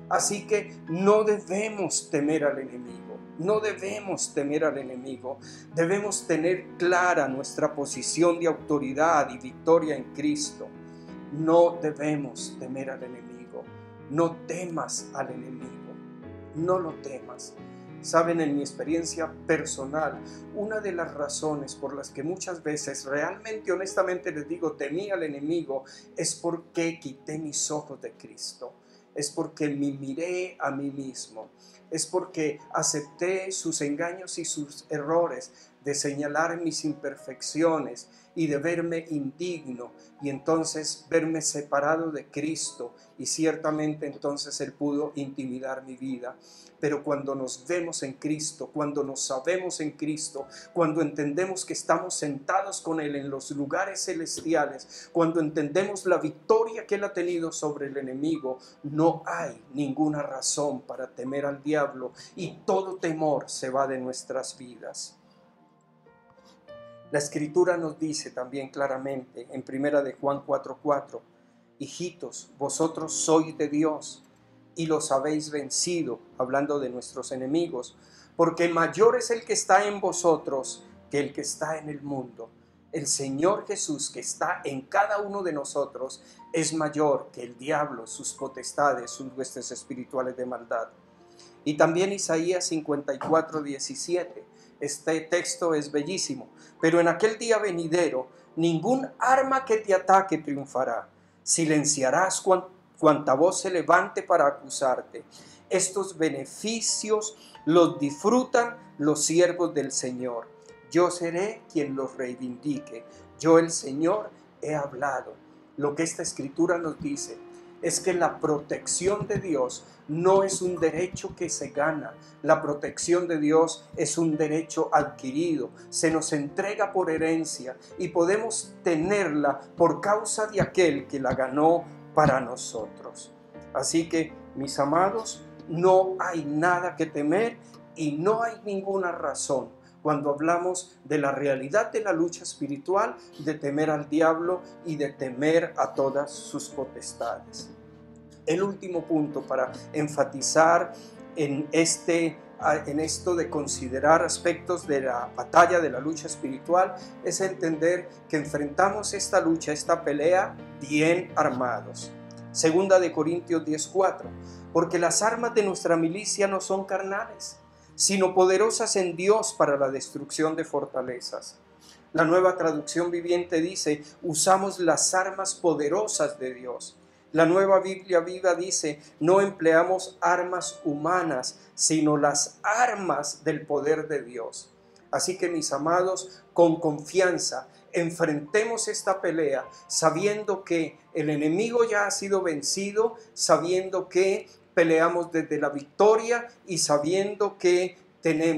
Así que no debemos temer al enemigo, no debemos temer al enemigo. Debemos tener clara nuestra posición de autoridad y victoria en Cristo. No debemos temer al enemigo. No temas al enemigo. No lo temas. Saben, en mi experiencia personal, una de las razones por las que muchas veces realmente, honestamente les digo, temí al enemigo, es porque quité mis ojos de Cristo. Es porque me miré a mí mismo. Es porque acepté sus engaños y sus errores, de señalar mis imperfecciones y de verme indigno y entonces verme separado de Cristo, y ciertamente entonces Él pudo intimidar mi vida. Pero cuando nos vemos en Cristo, cuando nos sabemos en Cristo, cuando entendemos que estamos sentados con Él en los lugares celestiales, cuando entendemos la victoria que Él ha tenido sobre el enemigo, no hay ninguna razón para temer al diablo y todo temor se va de nuestras vidas. La Escritura nos dice también claramente en 1 de Juan 4:4, hijitos, vosotros sois de Dios y los habéis vencido, hablando de nuestros enemigos, porque mayor es el que está en vosotros que el que está en el mundo. El Señor Jesús que está en cada uno de nosotros es mayor que el diablo, sus potestades, sus huestes espirituales de maldad. Y también Isaías 54:17. Este texto es bellísimo. Pero en aquel día venidero, ningún arma que te ataque triunfará. Silenciarás cuanta voz se levante para acusarte. Estos beneficios los disfrutan los siervos del Señor. Yo seré quien los reivindique. Yo, el Señor, he hablado. Lo que esta Escritura nos dice es que la protección de Dios no es un derecho que se gana. La protección de Dios es un derecho adquirido. Se nos entrega por herencia y podemos tenerla por causa de aquel que la ganó para nosotros. Así que, mis amados, no hay nada que temer y no hay ninguna razón cuando hablamos de la realidad de la lucha espiritual, de temer al diablo y de temer a todas sus potestades. El último punto para enfatizar en esto de considerar aspectos de la batalla de la lucha espiritual es entender que enfrentamos esta lucha, esta pelea bien armados. Segunda de Corintios 10:4, porque las armas de nuestra milicia no son carnales, sino poderosas en Dios para la destrucción de fortalezas. La Nueva Traducción Viviente dice, usamos las armas poderosas de Dios. La Nueva Biblia Viva dice, no empleamos armas humanas, sino las armas del poder de Dios. Así que, mis amados, con confianza, enfrentemos esta pelea sabiendo que el enemigo ya ha sido vencido, sabiendo que peleamos desde la victoria y sabiendo que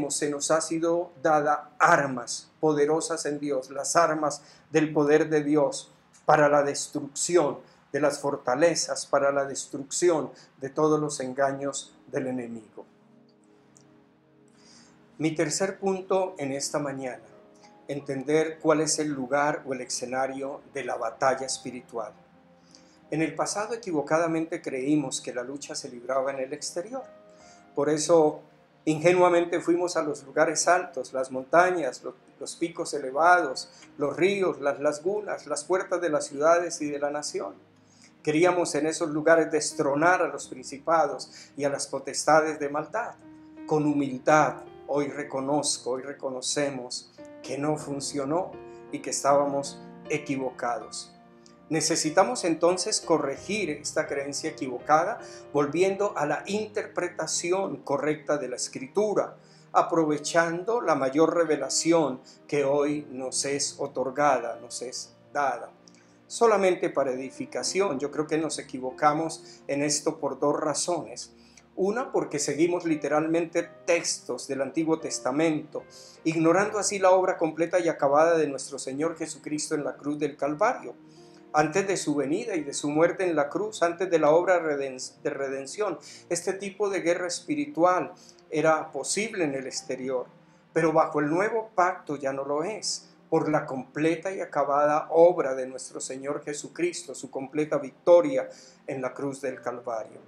se nos ha sido dada armas poderosas en Dios, las armas del poder de Dios para la destrucción de las fortalezas, para la destrucción de todos los engaños del enemigo. Mi tercer punto en esta mañana, entender cuál es el lugar o el escenario de la batalla espiritual. En el pasado equivocadamente creímos que la lucha se libraba en el exterior. Por eso ingenuamente fuimos a los lugares altos, las montañas, los picos elevados, los ríos, las lagunas, las puertas de las ciudades y de la nación. Queríamos en esos lugares destronar a los principados y a las potestades de maldad. Con humildad, hoy reconocemos que no funcionó y que estábamos equivocados. Necesitamos entonces corregir esta creencia equivocada, volviendo a la interpretación correcta de la Escritura, aprovechando la mayor revelación que hoy nos es otorgada, nos es dada. Solamente para edificación, yo creo que nos equivocamos en esto por dos razones. Una, porque seguimos literalmente textos del Antiguo Testamento, ignorando así la obra completa y acabada de nuestro Señor Jesucristo en la cruz del Calvario. antes de su venida y de su muerte en la cruz, antes de la obra de redención. Este tipo de guerra espiritual era posible en el exterior, pero bajo el nuevo pacto ya no lo es, por la completa y acabada obra de nuestro Señor Jesucristo, su completa victoria en la cruz del Calvario.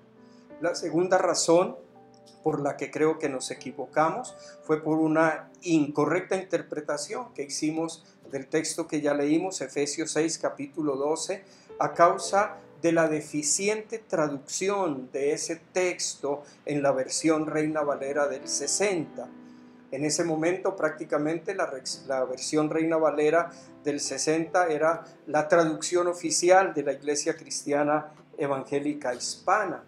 La segunda razón por la que creo que nos equivocamos fue por una incorrecta interpretación que hicimos del texto que ya leímos, Efesios 6, capítulo 12, a causa de la deficiente traducción de ese texto en la versión Reina Valera del 60. En ese momento prácticamente la versión Reina Valera del 60 era la traducción oficial de la Iglesia Cristiana Evangélica Hispana.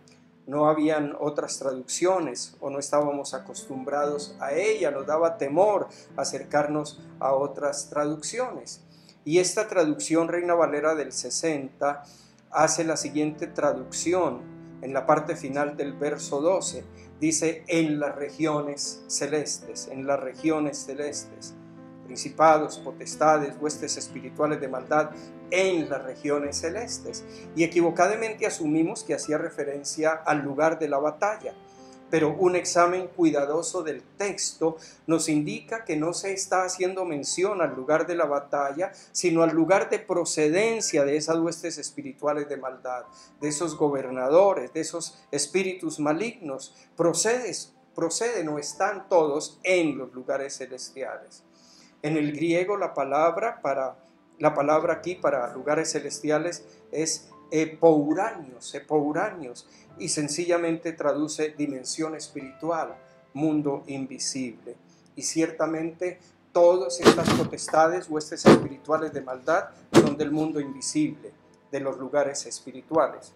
No habían otras traducciones o no estábamos acostumbrados a ella, nos daba temor acercarnos a otras traducciones. Y esta traducción Reina Valera del 60 hace la siguiente traducción en la parte final del verso 12. Dice, en las regiones celestes, en las regiones celestes, principados, potestades, huestes espirituales de maldad en las regiones celestes. Y equivocadamente asumimos que hacía referencia al lugar de la batalla, pero un examen cuidadoso del texto nos indica que no se está haciendo mención al lugar de la batalla, sino al lugar de procedencia de esas huestes espirituales de maldad, de esos gobernadores, de esos espíritus malignos. Proceden o están todos en los lugares celestiales. En el griego la palabra aquí para lugares celestiales es epouranios, y sencillamente traduce dimensión espiritual, mundo invisible. Y ciertamente todas estas potestades, huestes espirituales de maldad, son del mundo invisible, de los lugares espirituales.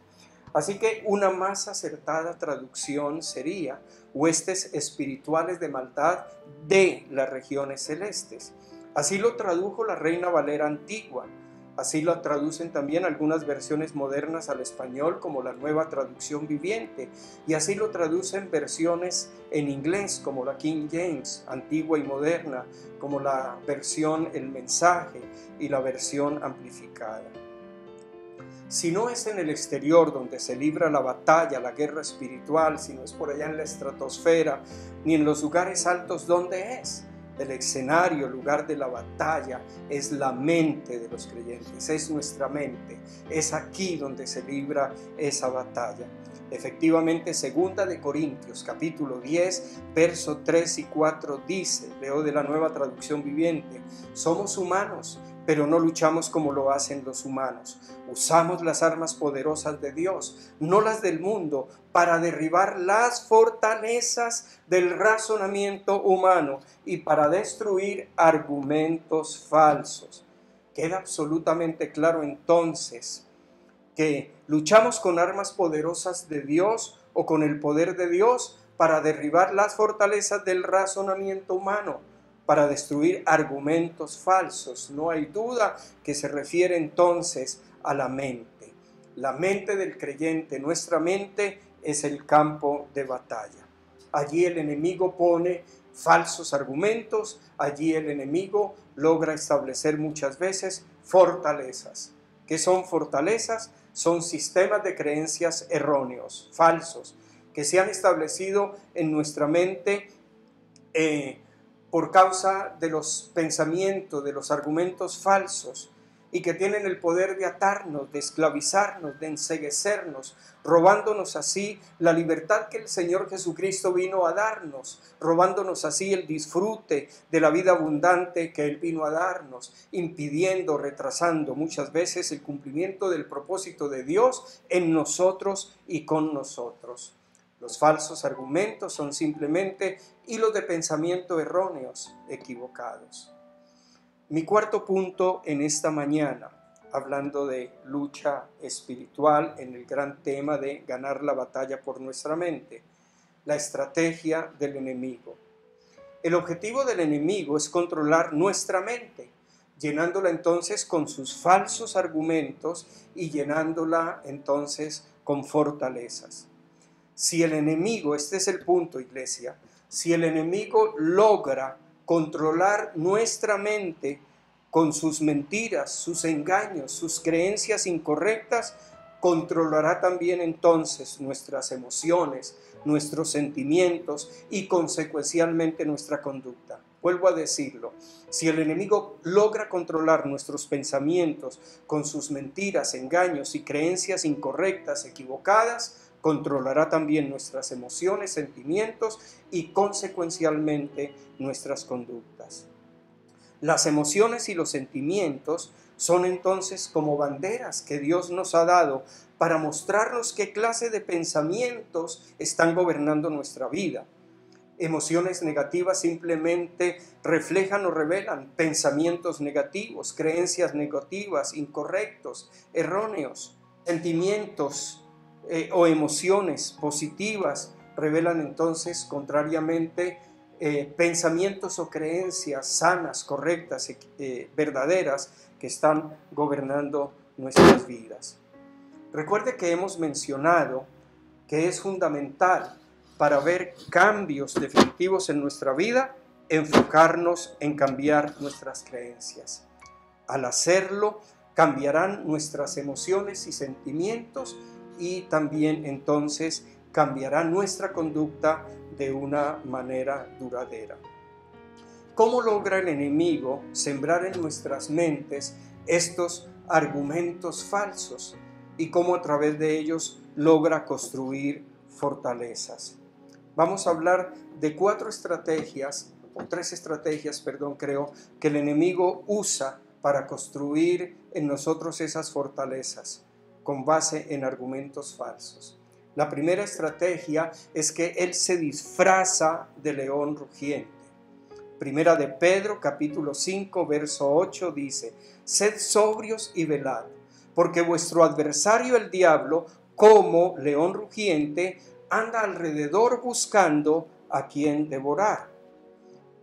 Así que una más acertada traducción sería huestes espirituales de maldad de las regiones celestes. Así lo tradujo la Reina Valera antigua. Así lo traducen también algunas versiones modernas al español, como la Nueva Traducción Viviente, y así lo traducen versiones en inglés, como la King James, antigua y moderna, como la versión El Mensaje y la versión amplificada. Si no es en el exterior donde se libra la batalla, la guerra espiritual, si no es por allá en la estratosfera, ni en los lugares altos, ¿dónde es? El escenario, el lugar de la batalla es la mente de los creyentes, es nuestra mente, es aquí donde se libra esa batalla. Efectivamente, 2 de Corintios, capítulo 10, verso 3 y 4 dice, leo de la Nueva Traducción Viviente, somos humanos, pero no luchamos como lo hacen los humanos. Usamos las armas poderosas de Dios, no las del mundo, para derribar las fortalezas del razonamiento humano y para destruir argumentos falsos. Queda absolutamente claro entonces que luchamos con armas poderosas de Dios o con el poder de Dios para derribar las fortalezas del razonamiento humano, para destruir argumentos falsos. No hay duda que se refiere entonces a la mente. La mente del creyente, nuestra mente, es el campo de batalla. Allí el enemigo pone falsos argumentos, allí el enemigo logra establecer muchas veces fortalezas. ¿Qué son fortalezas? Son sistemas de creencias erróneos, falsos, que se han establecido en nuestra mente por causa de los pensamientos, de los argumentos falsos, y que tienen el poder de atarnos, de esclavizarnos, de enceguecernos, robándonos así la libertad que el Señor Jesucristo vino a darnos, robándonos así el disfrute de la vida abundante que Él vino a darnos, impidiendo, retrasando muchas veces el cumplimiento del propósito de Dios en nosotros y con nosotros. Los falsos argumentos son simplemente hilos de pensamiento erróneos, equivocados. Mi cuarto punto en esta mañana, hablando de lucha espiritual en el gran tema de ganar la batalla por nuestra mente, la estrategia del enemigo. El objetivo del enemigo es controlar nuestra mente, llenándola entonces con sus falsos argumentos y llenándola entonces con fortalezas. Si el enemigo, este es el punto, iglesia, si el enemigo logra controlar nuestra mente, con sus mentiras, sus engaños, sus creencias incorrectas, controlará también entonces nuestras emociones, nuestros sentimientos y consecuencialmente nuestra conducta. Vuelvo a decirlo, si el enemigo logra controlar nuestros pensamientos con sus mentiras, engaños y creencias incorrectas, equivocadas, controlará también nuestras emociones, sentimientos y consecuencialmente nuestras conductas. Las emociones y los sentimientos son entonces como banderas que Dios nos ha dado para mostrarnos qué clase de pensamientos están gobernando nuestra vida. Emociones negativas simplemente reflejan o revelan pensamientos negativos, creencias negativas, incorrectos, erróneos. Sentimientos o emociones positivas revelan entonces, contrariamente, pensamientos o creencias sanas, correctas, verdaderas, que están gobernando nuestras vidas. Recuerde que hemos mencionado que es fundamental para ver cambios definitivos en nuestra vida, enfocarnos en cambiar nuestras creencias. Al hacerlo, cambiarán nuestras emociones y sentimientos y también entonces cambiará nuestra conducta de una manera duradera. ¿Cómo logra el enemigo sembrar en nuestras mentes estos argumentos falsos y cómo a través de ellos logra construir fortalezas? Vamos a hablar de tres estrategias, creo, que el enemigo usa para construir en nosotros esas fortalezas con base en argumentos falsos. La primera estrategia es que él se disfraza de león rugiente. Primera de Pedro, capítulo 5, verso 8 dice: sed sobrios y velad, porque vuestro adversario el diablo, como león rugiente, anda alrededor buscando a quien devorar.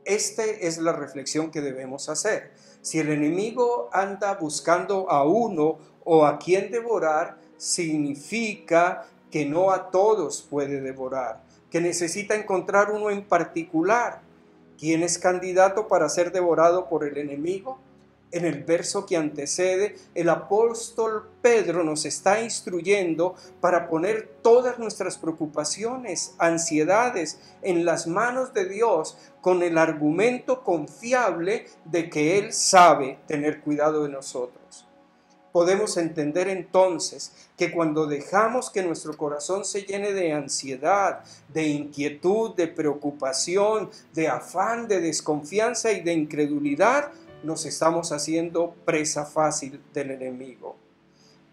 Esta es la reflexión que debemos hacer. Si el enemigo anda buscando a uno o a quien devorar, significa que no a todos puede devorar, que necesita encontrar uno en particular. ¿Quién es candidato para ser devorado por el enemigo? En el verso que antecede, el apóstol Pedro nos está instruyendo para poner todas nuestras preocupaciones, ansiedades en las manos de Dios con el argumento confiable de que Él sabe tener cuidado de nosotros. Podemos entender entonces que cuando dejamos que nuestro corazón se llene de ansiedad, de inquietud, de preocupación, de afán, de desconfianza y de incredulidad, nos estamos haciendo presa fácil del enemigo.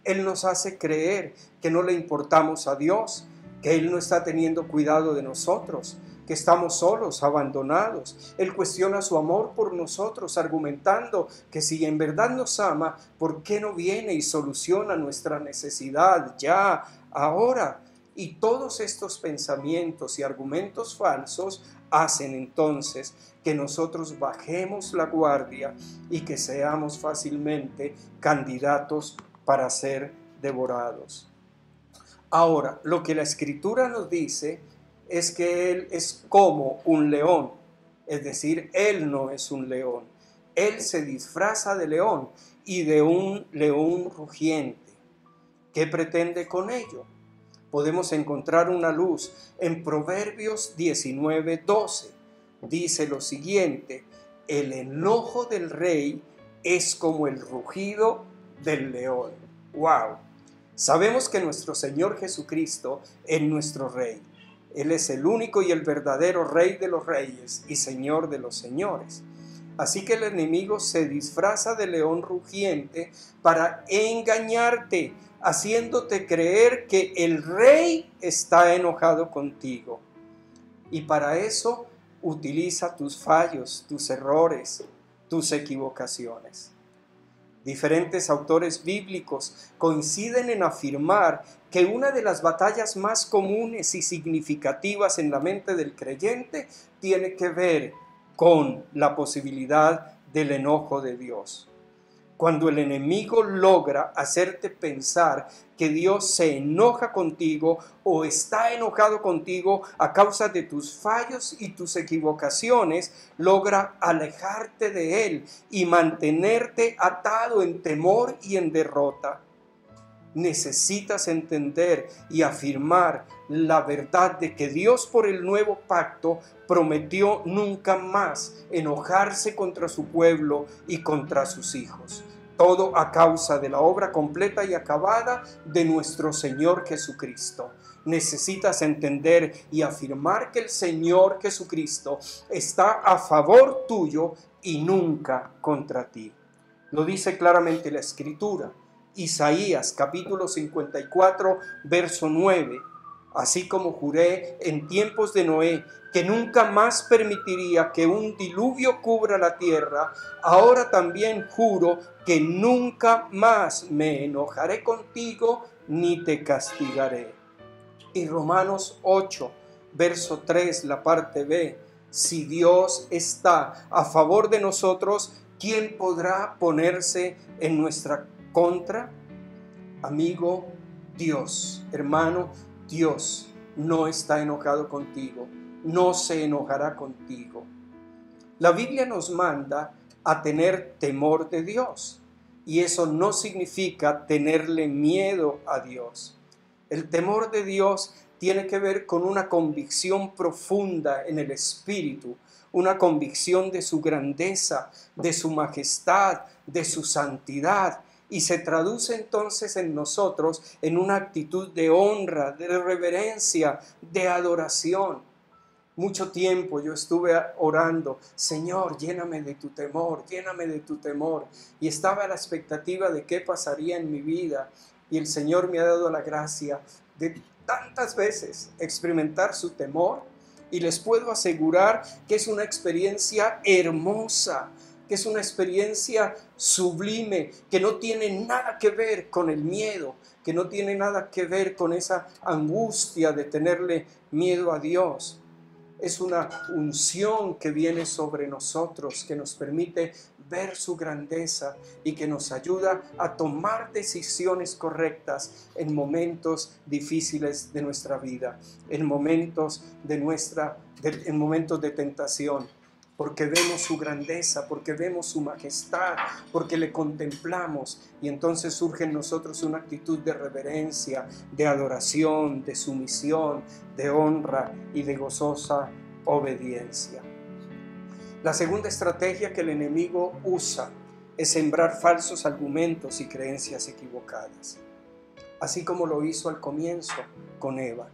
Él nos hace creer que no le importamos a Dios, que Él no está teniendo cuidado de nosotros, que estamos solos, abandonados. Él cuestiona su amor por nosotros, argumentando que si en verdad nos ama, ¿por qué no viene y soluciona nuestra necesidad ya, ahora? Y todos estos pensamientos y argumentos falsos hacen entonces que nosotros bajemos la guardia y que seamos fácilmente candidatos para ser devorados. Ahora, lo que la Escritura nos dice es que Él es como un león, es decir, Él no es un león. Él se disfraza de león y de un león rugiente. ¿Qué pretende con ello? Podemos encontrar una luz en Proverbios 19:12. Dice lo siguiente: el enojo del rey es como el rugido del león. ¡Wow! Sabemos que nuestro Señor Jesucristo es nuestro Rey. Él es el único y el verdadero Rey de los reyes y Señor de los señores. Así que el enemigo se disfraza de león rugiente para engañarte, haciéndote creer que el rey está enojado contigo. Y para eso utiliza tus fallos, tus errores, tus equivocaciones. Diferentes autores bíblicos coinciden en afirmar que una de las batallas más comunes y significativas en la mente del creyente tiene que ver con la posibilidad del enojo de Dios. Cuando el enemigo logra hacerte pensar que Dios se enoja contigo o está enojado contigo a causa de tus fallos y tus equivocaciones, logra alejarte de Él y mantenerte atado en temor y en derrota. Necesitas entender y afirmar la verdad de que Dios, por el nuevo pacto, prometió nunca más enojarse contra su pueblo y contra sus hijos. Todo a causa de la obra completa y acabada de nuestro Señor Jesucristo. Necesitas entender y afirmar que el Señor Jesucristo está a favor tuyo y nunca contra ti. Lo dice claramente la Escritura. Isaías capítulo 54, verso 9. Así como juré en tiempos de Noé que nunca más permitiría que un diluvio cubra la tierra, ahora también juro que nunca más me enojaré contigo ni te castigaré. Y Romanos 8, verso 3, la parte B. Si Dios está a favor de nosotros, ¿quién podrá ponerse en nuestra contra? Amigo, Dios, hermano, Dios no está enojado contigo, no se enojará contigo. La Biblia nos manda a tener temor de Dios, y eso no significa tenerle miedo a Dios. El temor de Dios tiene que ver con una convicción profunda en el espíritu, una convicción de su grandeza, de su majestad, de su santidad, y se traduce entonces en nosotros en una actitud de honra, de reverencia, de adoración. Mucho tiempo yo estuve orando, Señor, lléname de tu temor, lléname de tu temor, y estaba a la expectativa de qué pasaría en mi vida, y el Señor me ha dado la gracia de tantas veces experimentar su temor, y les puedo asegurar que es una experiencia hermosa, que es una experiencia sublime, que no tiene nada que ver con el miedo, que no tiene nada que ver con esa angustia de tenerle miedo a Dios. Es una unción que viene sobre nosotros, que nos permite ver su grandeza y que nos ayuda a tomar decisiones correctas en momentos difíciles de nuestra vida, en momentos en momentos de tentación. Porque vemos su grandeza, porque vemos su majestad, porque le contemplamos, y entonces surge en nosotros una actitud de reverencia, de adoración, de sumisión, de honra y de gozosa obediencia. La segunda estrategia que el enemigo usa es sembrar falsos argumentos y creencias equivocadas, así como lo hizo al comienzo con Eva.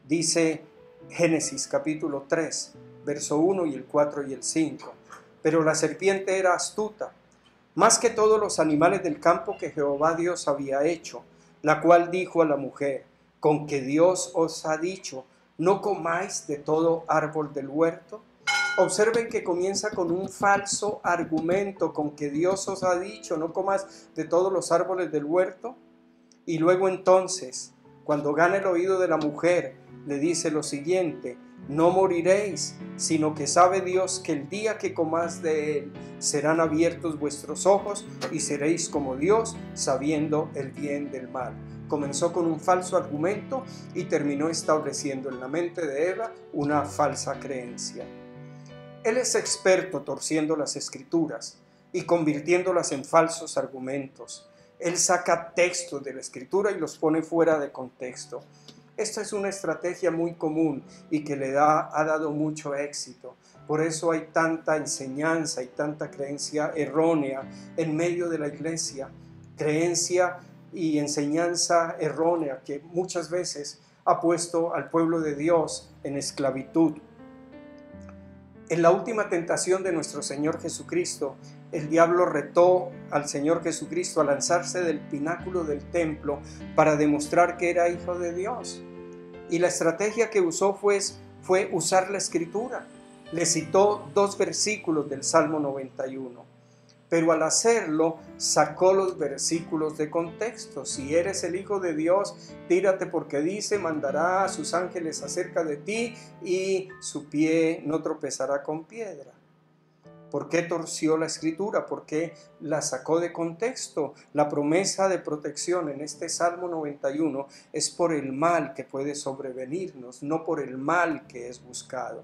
Dice Génesis capítulo 3, verso 1 y el 4 y el 5. Pero la serpiente era astuta, más que todos los animales del campo que Jehová Dios había hecho, la cual dijo a la mujer, ¿con que Dios os ha dicho, no comáis de todo árbol del huerto? Observen que comienza con un falso argumento, con que Dios os ha dicho, no comas de todos los árboles del huerto. Y luego entonces, cuando gana el oído de la mujer, le dice lo siguiente, no moriréis, sino que sabe Dios que el día que comáis de él serán abiertos vuestros ojos y seréis como Dios, sabiendo el bien del mal. Comenzó con un falso argumento y terminó estableciendo en la mente de Eva una falsa creencia. Él es experto torciendo las escrituras y convirtiéndolas en falsos argumentos. Él saca textos de la escritura y los pone fuera de contexto. Esta es una estrategia muy común y que ha dado mucho éxito. Por eso hay tanta enseñanza y tanta creencia errónea en medio de la iglesia. Creencia y enseñanza errónea que muchas veces ha puesto al pueblo de Dios en esclavitud. En la última tentación de nuestro Señor Jesucristo, el diablo retó al Señor Jesucristo a lanzarse del pináculo del templo para demostrar que era hijo de Dios. Y la estrategia que usó fue usar la escritura. Le citó 2 versículos del Salmo 91. Pero al hacerlo, sacó los versículos de contexto. Si eres el Hijo de Dios, tírate porque dice, mandará a sus ángeles acerca de ti y su pie no tropezará con piedra. ¿Por qué torció la escritura? ¿Por qué la sacó de contexto? La promesa de protección en este Salmo 91 es por el mal que puede sobrevenirnos, no por el mal que es buscado.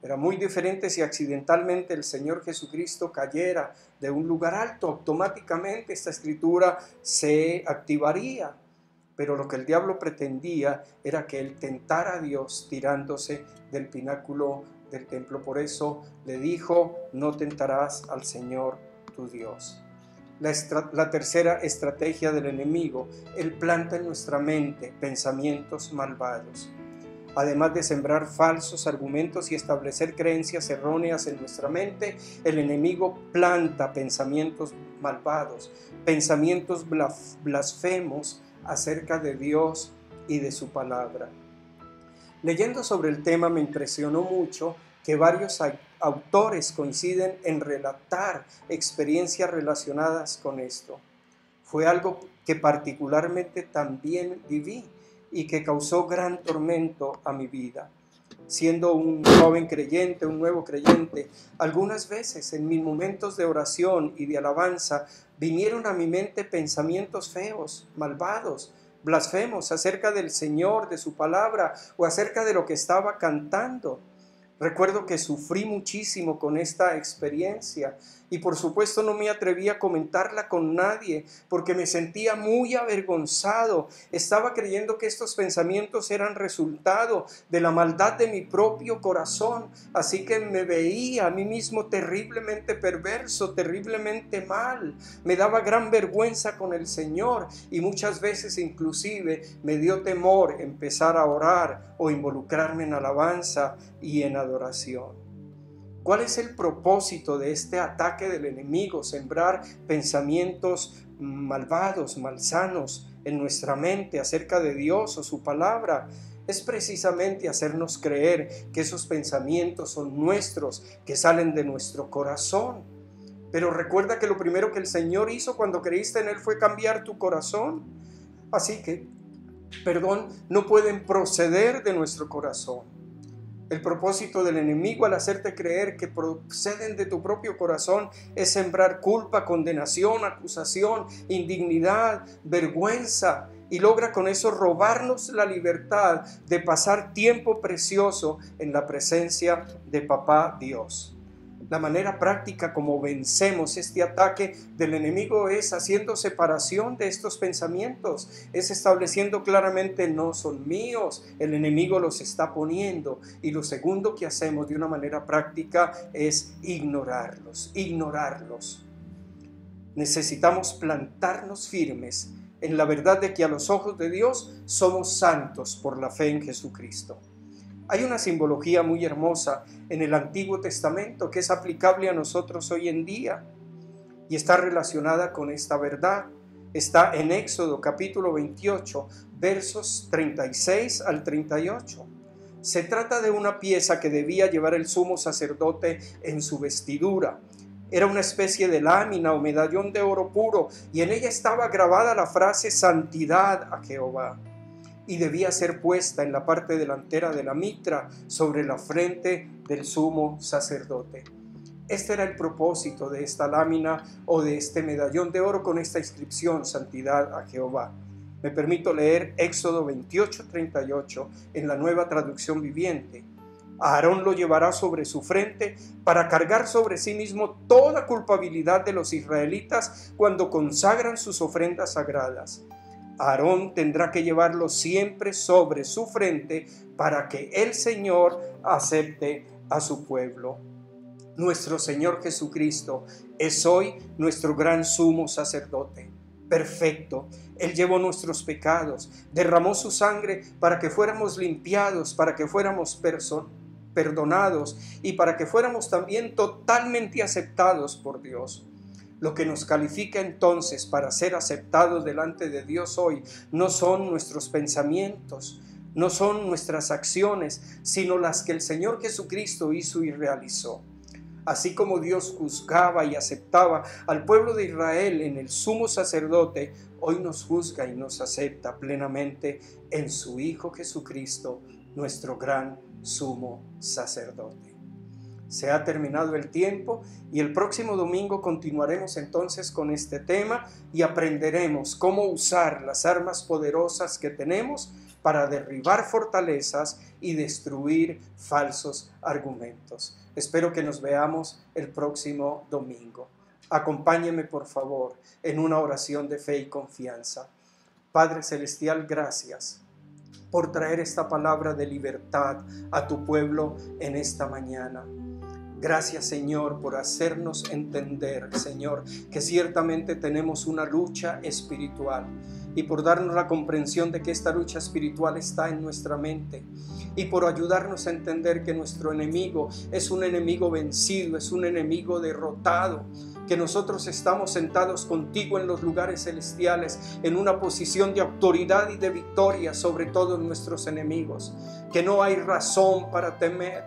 Era muy diferente si accidentalmente el Señor Jesucristo cayera de un lugar alto, automáticamente esta escritura se activaría. Pero lo que el diablo pretendía era que él tentara a Dios tirándose del pináculo del templo. Por eso le dijo: no tentarás al Señor tu Dios. La tercera estrategia del enemigo: él planta en nuestra mente pensamientos malvados. Además de sembrar falsos argumentos y establecer creencias erróneas en nuestra mente, el enemigo planta pensamientos malvados, pensamientos blasfemos acerca de Dios y de su palabra. Leyendo sobre el tema me impresionó mucho que varios autores coinciden en relatar experiencias relacionadas con esto. Fue algo que particularmente también viví y que causó gran tormento a mi vida. Siendo un joven creyente, un nuevo creyente, algunas veces en mis momentos de oración y de alabanza vinieron a mi mente pensamientos feos, malvados, blasfemos acerca del Señor, de su palabra o acerca de lo que estaba cantando. Recuerdo que sufrí muchísimo con esta experiencia y por supuesto no me atreví a comentarla con nadie porque me sentía muy avergonzado. Estaba creyendo que estos pensamientos eran resultado de la maldad de mi propio corazón, así que me veía a mí mismo terriblemente perverso, terriblemente mal. Me daba gran vergüenza con el Señor y muchas veces inclusive me dio temor empezar a orar o involucrarme en alabanza y en adoración. ¿Cuál es el propósito de este ataque del enemigo? Sembrar pensamientos malvados, malsanos en nuestra mente acerca de Dios o su palabra. Es precisamente hacernos creer que esos pensamientos son nuestros, que salen de nuestro corazón. Pero recuerda que lo primero que el Señor hizo cuando creíste en Él fue cambiar tu corazón. Así que, no pueden proceder de nuestro corazón. El propósito del enemigo al hacerte creer que proceden de tu propio corazón es sembrar culpa, condenación, acusación, indignidad, vergüenza y logra con eso robarnos la libertad de pasar tiempo precioso en la presencia de Papá Dios. La manera práctica como vencemos este ataque del enemigo es haciendo separación de estos pensamientos, es estableciendo claramente: no son míos, el enemigo los está poniendo. Y lo segundo que hacemos de una manera práctica es ignorarlos. Necesitamos plantarnos firmes en la verdad de que a los ojos de Dios somos santos por la fe en Jesucristo. Hay una simbología muy hermosa en el Antiguo Testamento que es aplicable a nosotros hoy en día y está relacionada con esta verdad. Está en Éxodo capítulo 28, versos 36 al 38. Se trata de una pieza que debía llevar el sumo sacerdote en su vestidura. Era una especie de lámina o medallón de oro puro y en ella estaba grabada la frase «Santidad a Jehová». Y debía ser puesta en la parte delantera de la mitra sobre la frente del sumo sacerdote. Este era el propósito de esta lámina o de este medallón de oro con esta inscripción: Santidad a Jehová. Me permito leer Éxodo 28:38 en la Nueva Traducción Viviente. Aarón lo llevará sobre su frente para cargar sobre sí mismo toda culpabilidad de los israelitas cuando consagran sus ofrendas sagradas. Aarón tendrá que llevarlo siempre sobre su frente para que el Señor acepte a su pueblo. Nuestro Señor Jesucristo es hoy nuestro gran sumo sacerdote. Perfecto. Él llevó nuestros pecados, derramó su sangre para que fuéramos limpiados, para que fuéramos perdonados y para que fuéramos también totalmente aceptados por Dios. Lo que nos califica entonces para ser aceptados delante de Dios hoy no son nuestros pensamientos, no son nuestras acciones, sino las que el Señor Jesucristo hizo y realizó. Así como Dios juzgaba y aceptaba al pueblo de Israel en el sumo sacerdote, hoy nos juzga y nos acepta plenamente en su Hijo Jesucristo, nuestro gran sumo sacerdote. Se ha terminado el tiempo y el próximo domingo continuaremos entonces con este tema y aprenderemos cómo usar las armas poderosas que tenemos para derribar fortalezas y destruir falsos argumentos. Espero que nos veamos el próximo domingo. Acompáñeme por favor en una oración de fe y confianza. Padre Celestial, gracias por traer esta palabra de libertad a tu pueblo en esta mañana. Gracias, Señor, por hacernos entender, Señor, que ciertamente tenemos una lucha espiritual y por darnos la comprensión de que esta lucha espiritual está en nuestra mente y por ayudarnos a entender que nuestro enemigo es un enemigo vencido, es un enemigo derrotado, que nosotros estamos sentados contigo en los lugares celestiales en una posición de autoridad y de victoria sobre todos nuestros enemigos, que no hay razón para temer.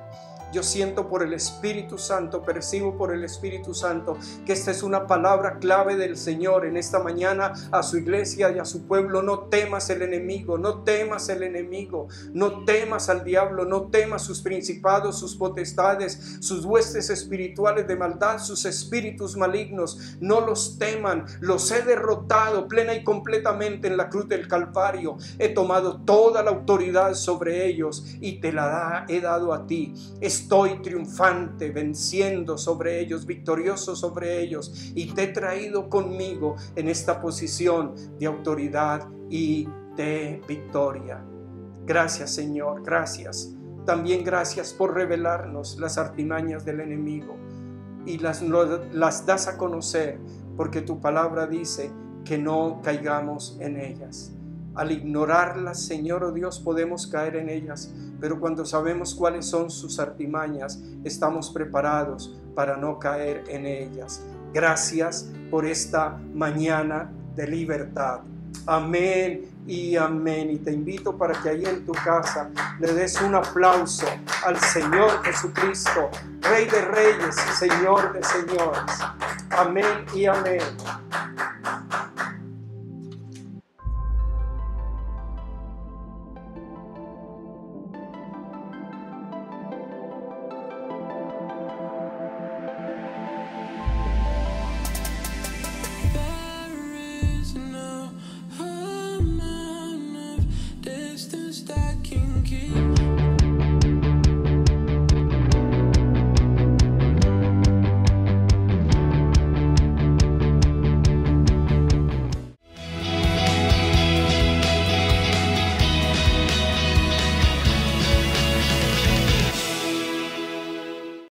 Yo siento por el Espíritu Santo, percibo por el Espíritu Santo que esta es una palabra clave del Señor en esta mañana a su iglesia y a su pueblo. No temas el enemigo, no temas el enemigo, no temas al diablo, no temas sus principados, sus potestades, sus huestes espirituales de maldad, sus espíritus malignos. No los teman, los he derrotado plena y completamente en la cruz del Calvario. He tomado toda la autoridad sobre ellos y te la he dado a ti. Estoy triunfante, venciendo sobre ellos, victorioso sobre ellos, y te he traído conmigo en esta posición de autoridad y de victoria. Gracias, Señor, gracias. También gracias por revelarnos las artimañas del enemigo y las das a conocer, porque tu palabra dice que no caigamos en ellas. Al ignorarlas, Señor, oh Dios, podemos caer en ellas, pero cuando sabemos cuáles son sus artimañas, estamos preparados para no caer en ellas. Gracias por esta mañana de libertad. Amén y amén. Y te invito para que ahí en tu casa le des un aplauso al Señor Jesucristo, Rey de Reyes y Señor de Señores. Amén y amén.